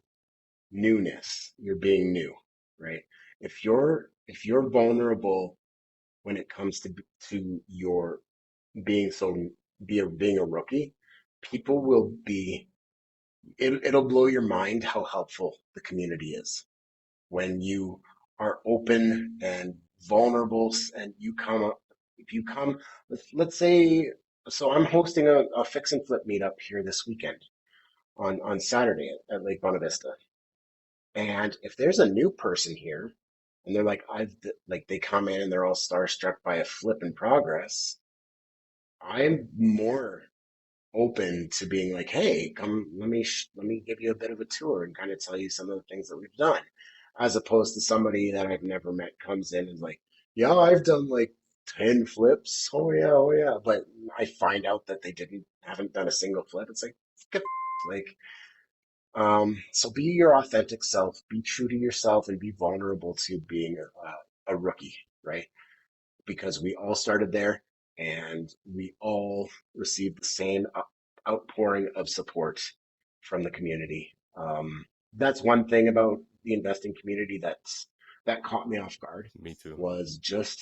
S1: newness. You're being new, right? If you're vulnerable when it comes to your being so being a rookie, people will be it'll blow your mind how helpful the community is when you are open and vulnerable and you come up if you come let's say so I'm hosting a fix and flip meetup here this weekend on Saturday at Lake Bonavista. And if there's a new person here and they're like they come in and they're all starstruck by a flip in progress, I'm more open to being like, hey, come, let me give you a bit of a tour and kind of tell you some of the things that we've done, as opposed to somebody that I've never met comes in and like, yeah, I've done like 10 flips. Oh yeah. But I find out that they haven't done a single flip. It's like, get like, so be your authentic self, be true to yourself, and be vulnerable to being a rookie, right? Because we all started there and we all received the same outpouring of support from the community. That's one thing about the investing community that caught me off guard
S2: Me too.
S1: was just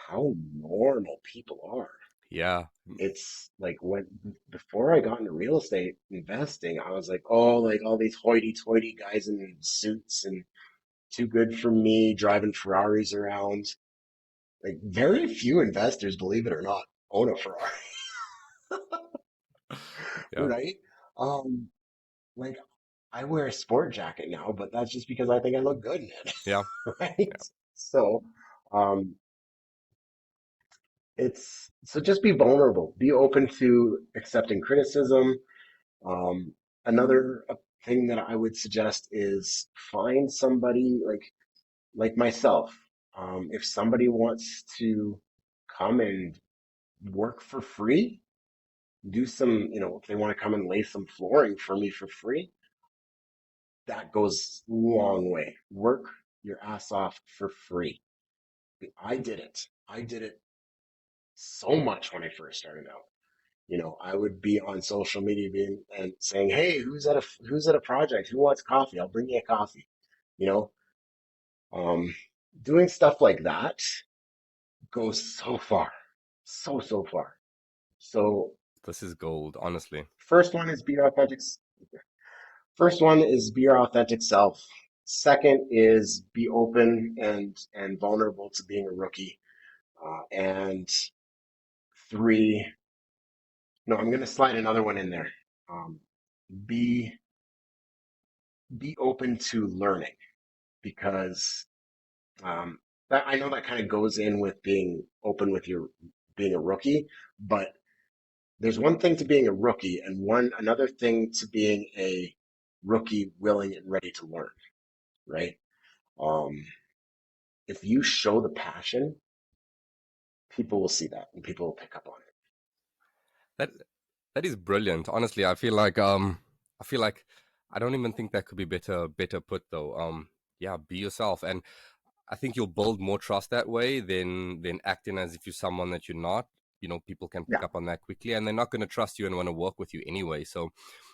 S1: how normal people are.
S2: Yeah.
S1: It's like when before I got into real estate investing, I was like, oh, like all these hoity-toity guys in suits and too good for me driving Ferraris around. Like very few investors, believe it or not, own a Ferrari,
S2: Yeah.
S1: right? Um, like I wear a sport jacket now, but that's just because I think I look good in it,
S2: Yeah.
S1: right? So, um, just be vulnerable, be open to accepting criticism. Um, another thing that I would suggest is find somebody like myself. If somebody wants to come and work for free, do some, if they want to come and lay some flooring for me for free, that goes a long way. Work your ass off for free. I did it. I did it so much when I first started out. I would be on social media and saying, "Hey, who's at a project? Who wants coffee? I'll bring you a coffee." You know, um, doing stuff like that goes so far, so far. So
S2: This is gold, honestly.
S1: first one is be your authentic. First one is be your authentic self. Second is be open and vulnerable to being a rookie. And three, no, I'm going to slide another one in there. Um, be be open to learning because um, that I know that kind of goes in with being open with your being a rookie, but there's one thing to being a rookie and another thing to being a rookie willing and ready to learn, right? Um, if you show the passion, people will see that and people will pick up on it.
S2: That that is brilliant. Honestly, I feel like I don't even think that could be better put though. Yeah, be yourself, and I think you'll build more trust that way than acting as if you're someone that you're not. People can pick
S1: Yeah.
S2: up on that quickly, and they're not going to trust you and want to work with you anyway. So,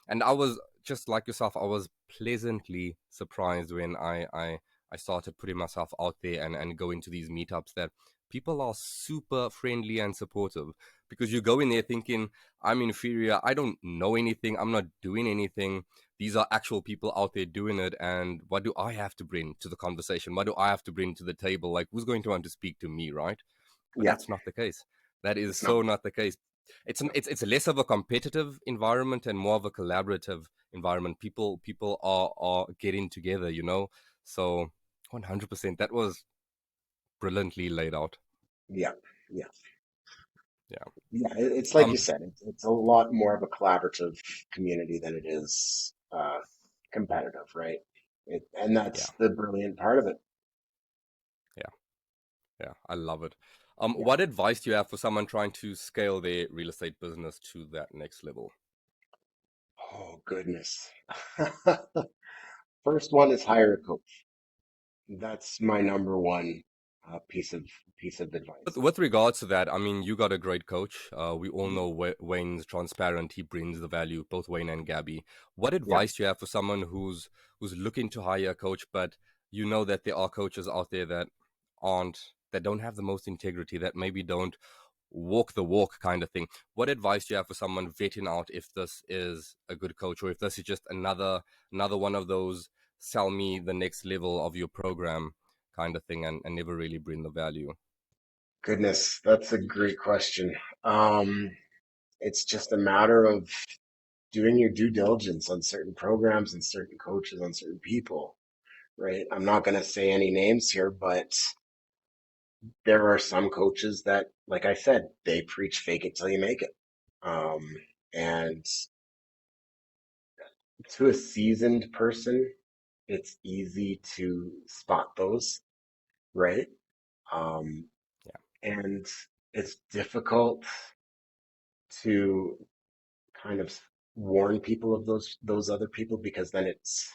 S2: and I was just like yourself. I was pleasantly surprised when I I started putting myself out there and go into these meetups, that people are super friendly and supportive, because you go in there thinking, I'm inferior, I don't know anything, I'm not doing anything. These are actual people out there doing it, and what do I have to bring to the conversation? What do I have to bring to the table? Like, who's going to want to speak to me, right? But
S1: Yeah,
S2: that's not the case. That is
S1: it's not.
S2: so not the case. It's less of a competitive environment and more of a collaborative environment. People are getting together, you know. So 100%, that was brilliantly laid out.
S1: Yeah, yeah,
S2: Yeah.
S1: yeah. It's like you
S2: Um.
S1: said, it's a lot more of a collaborative community than it is competitive, right? And
S2: Yeah.
S1: that's the brilliant part of it.
S2: Yeah. Yeah. I love it.
S1: Yeah.
S2: What advice do you have for someone trying to scale their real estate business to that next level?
S1: Oh, goodness. First one is hire a coach. That's my number one piece of
S2: With,
S1: advice.
S2: with regards to that, I mean, you got a great coach. We all know Wayne's transparent. He brings the value, both Wayne and Gabby. What
S1: Yeah,
S2: advice do you have for someone who's looking to hire a coach, but you know that there are coaches out there that that don't have the most integrity, that maybe don't walk the walk kind of thing? What advice do you have for someone vetting out if this is a good coach, or if this is just another one of those sell me the next level of your program kind of thing, and never really bring the value?
S1: goodness, that's a great question. Um, it's just a matter of doing your due diligence on certain programs and certain coaches on certain people, right? I'm not going to say any names here, but there are some coaches that, like I said, they preach fake it till you make it. Um, and to a seasoned person, it's easy to spot those, right? Um,
S2: Yeah.
S1: and it's difficult to kind of warn people of those other people because then it's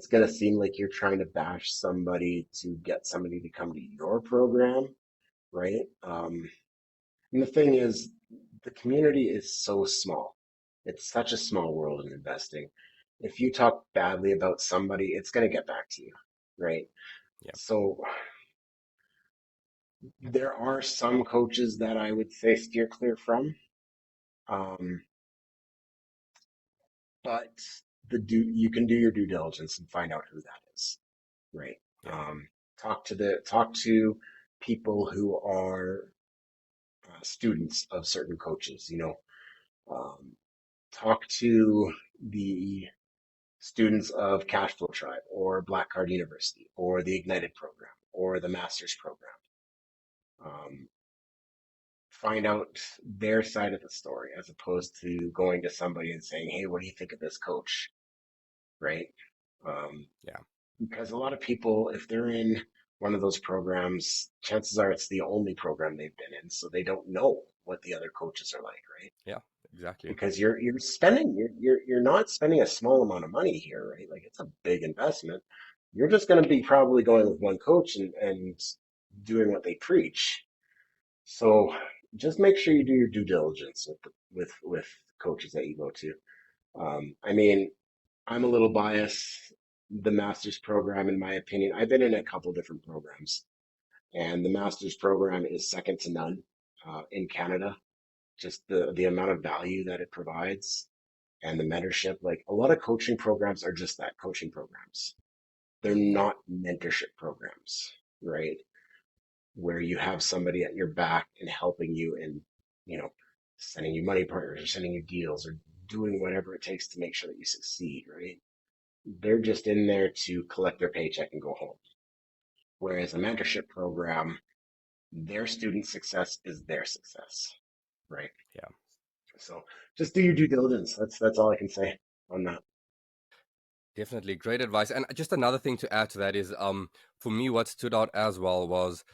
S1: going to seem like you're trying to bash somebody to get somebody to come to your program, right? And the thing is, the community is so small. It's such a small world in investing. If you talk badly about somebody, it's going to get back to you, right?
S2: Yeah.
S1: So there are some coaches that I would say steer clear from, um, but you can do your due diligence and find out who that is, right?
S2: Yeah.
S1: Um, talk to people who are students of certain coaches. Um, talk to the students of Cashflow Tribe or Black Card University or the Ignited program or the Masters program. Um, find out their side of the story as opposed to going to somebody and saying, "Hey, what do you think of this coach?" Right? Um,
S2: Yeah.
S1: because a lot of people, if they're in one of those programs, chances are it's the only program they've been in, so they don't know what the other coaches are like, right?
S2: Yeah. Exactly.
S1: Because you're not spending a small amount of money here, right? Like it's a big investment. You're just going to be probably going with one coach and doing what they preach. So just make sure you do your due diligence with coaches that you go to. I mean, I'm a little biased. The master's program, in my opinion, I've been in a couple different programs, and the master's program is second to none in Canada. Just the amount of value that it provides and the mentorship. Like a lot of coaching programs are just that, coaching programs. They're
S2: Yeah.
S1: not mentorship programs, right? Where you have somebody at your back and helping you and, you know, sending you money partners or sending you deals or doing whatever it takes to make sure that you succeed, right? They're just in there to collect their paycheck and go home. Whereas a mentorship program, their student success is their success, right?
S2: Yeah.
S1: So just do your due diligence. That's all I can say on that.
S2: Definitely great advice. And just another thing to add to that is, for me, what stood out as well was,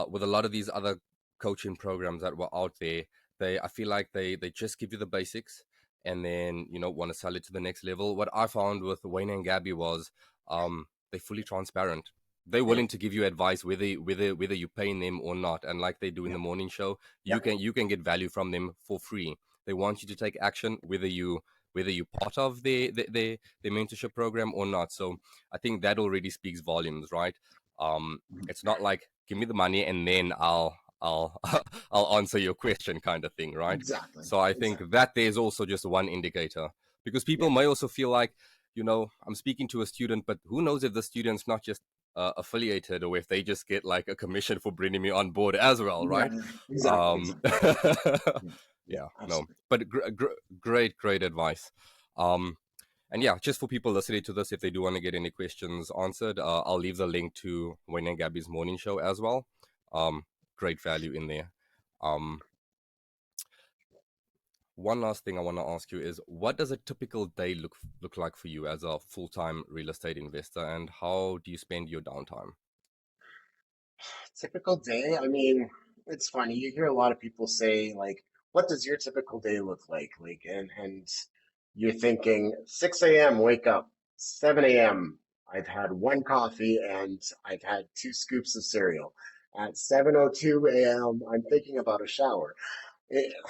S2: with a lot of these other coaching programs that were out there, I feel like they just give you the basics and then, want to sell it to the next level. What I found with Wayne and Gabby was, they're fully transparent. They're
S1: Yeah,
S2: willing to give you advice whether you're paying them or not. And like they do in
S1: yeah,
S2: the morning show,
S1: yeah,
S2: you can get value from them for free. They want you to take action whether you whether you're part of their mentorship program or not. So I think that already speaks volumes, right? It's not like give me the money and then I'll I'll answer your question kind of thing, right?
S1: Exactly.
S2: So I think
S1: Exactly.
S2: that there's also just one indicator, because
S1: Yeah.
S2: people may also feel like, I'm speaking to a student, but who knows if the student's not just affiliated, or if they just get like a commission for bringing me on board as well, right?
S1: Right. Exactly.
S2: Um,
S1: Exactly. Yeah. Yeah.
S2: yeah, no,
S1: Absolutely.
S2: but great advice. Um, and yeah, just for people listening to this, if they do want to get any questions answered, I'll leave the link to Wayne and Gabby's morning show as well. Great value in there. Um, One last thing I want to ask you is, what does a typical day look like for you as a full-time real estate investor, and how do you spend your downtime?
S1: Typical day. I mean, it's funny. You hear a lot of people say like, "What does your typical day look like?" Like, and you're thinking 6 a.m. wake up, 7 a.m. I've had one coffee and I've had two scoops of cereal. At 7:02 a.m. I'm thinking about a shower.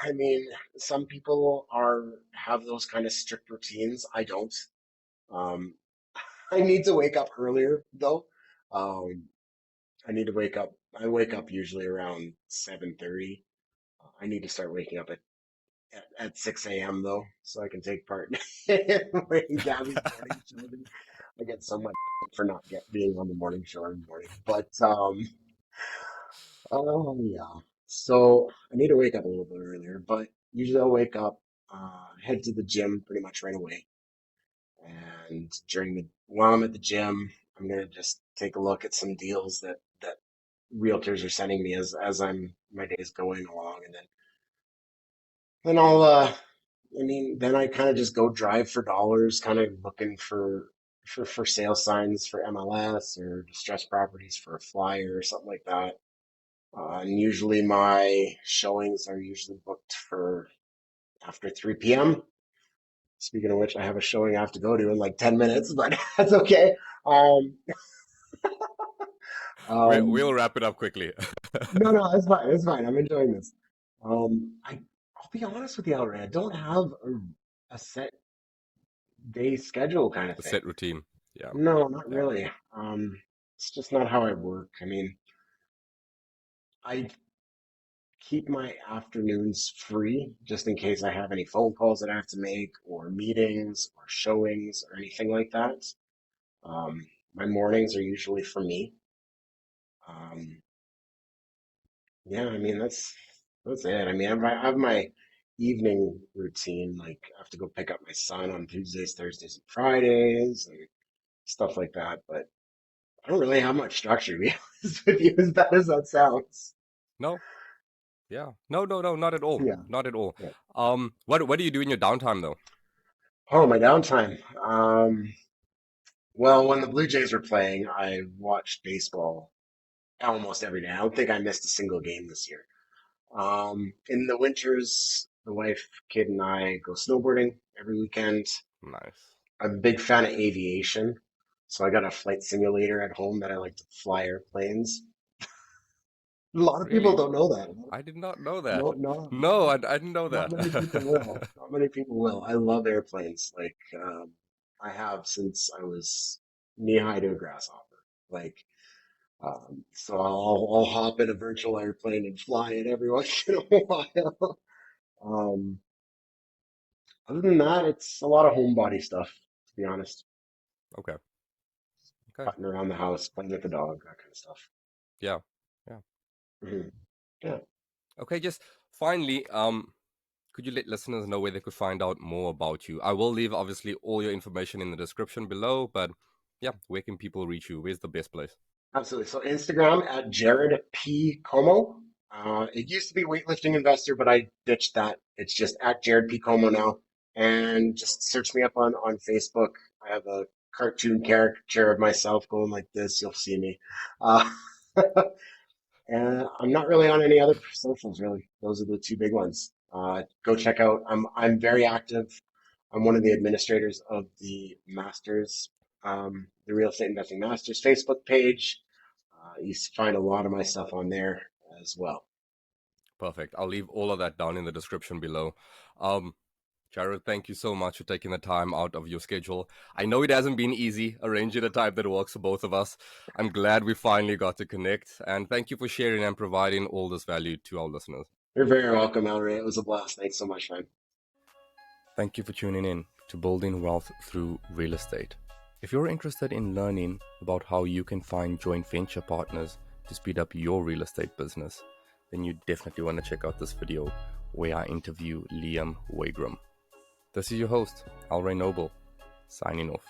S1: I mean, some people are have those kind of strict routines. I don't. Um, I need to wake up earlier though. Um, I need to wake up. I wake up usually around 7:30. I need to start waking up at 6 a.m. though, so I can take part in Gabby's morning show. I get so much for not being on the morning show every morning. But oh yeah. So I need to wake up a little bit earlier, but usually I'll wake up, head to the gym pretty much right away. And while I'm at the gym, I'm gonna just take a look at some deals that realtors are sending me as my day's going along, and then I'll I mean then I kind of just go drive for dollars, kind of looking for sale signs for MLS or distressed properties for a flyer or something like that. And usually my showings are usually booked for after 3 p.m. Speaking of which, I have a showing I have to go to in like 10 minutes, but that's okay. Um,
S2: We'll
S1: um,
S2: wrap it up quickly.
S1: no, no, it's fine. It's fine. I'm enjoying this. I'll be honest with you, Elray. I don't have a set day schedule kind of
S2: A
S1: thing.
S2: set routine. Yeah,
S1: No, not
S2: yeah.
S1: really. It's just not how I work. I mean, I keep my afternoons free just in case I have any phone calls that I have to make, or meetings, or showings, or anything like that. Um, my mornings are usually for me. Um, Yeah, I mean that's it. I mean, I have my evening routine. Like I have to go pick up my son on Tuesdays, Thursdays, and Fridays, and stuff like that. But I don't really have much structure, to be honest with you, as bad as that sounds.
S2: No, yeah, no, not at all,
S1: Yeah,
S2: not at all.
S1: yeah.
S2: What do you do in your downtime though?
S1: Oh, my downtime. Well, when the Blue Jays were playing, I watched baseball almost every day. I don't think I missed a single game this year. In the winters, the wife, kid, and I go snowboarding every weekend.
S2: Nice.
S1: I'm a big fan of aviation, so I got a flight simulator at home that I like to fly airplanes. A lot of people
S2: Really?
S1: don't know that.
S2: I did not know that.
S1: No, no,
S2: No, I didn't know
S1: not
S2: that.
S1: many people will. Not many people will. I love airplanes. Like, I have since I was knee high to a grasshopper. Like, so I'll hop in a virtual airplane and fly it every once in a while. Um, Other than that, it's a lot of homebody stuff, to be honest.
S2: Okay, okay,
S1: Cutting around the house, playing with the dog, that kind of stuff.
S2: yeah, yeah.
S1: Mhm. Yeah,
S2: Okay, just finally, could you let listeners know where they could find out more about you? I will leave obviously all your information in the description below, but yeah, where can people reach you? Where's the best place?
S1: absolutely. So Instagram at Jared P. Como. It used to be weightlifting investor, but I ditched that. It's just at Jared P. Como now. And just search me up on Facebook. I have a cartoon caricature of myself going like this. You'll see me. Uh, and I'm not really on any other socials, really. Those are the two big ones. Go check out. I'm very active. I'm one of the administrators of the Masters, the Real Estate Investing Masters Facebook page. You find a lot of my stuff on there as well.
S2: Perfect. I'll leave all of that down in the description below. Um, Jared, thank you so much for taking the time out of your schedule. I know it hasn't been easy arranging a time that works for both of us. I'm glad we finally got to connect, and thank you for sharing and providing all this value to our listeners.
S1: You're very welcome, Ellery. It was a blast. Thanks so much, man.
S2: Thank you for tuning in to Building Wealth Through Real Estate. If you're interested in learning about how you can find joint venture partners to speed up your real estate business, then you definitely want to check out this video where I interview Liam Wagram. This is your host, Alray Noble, signing off.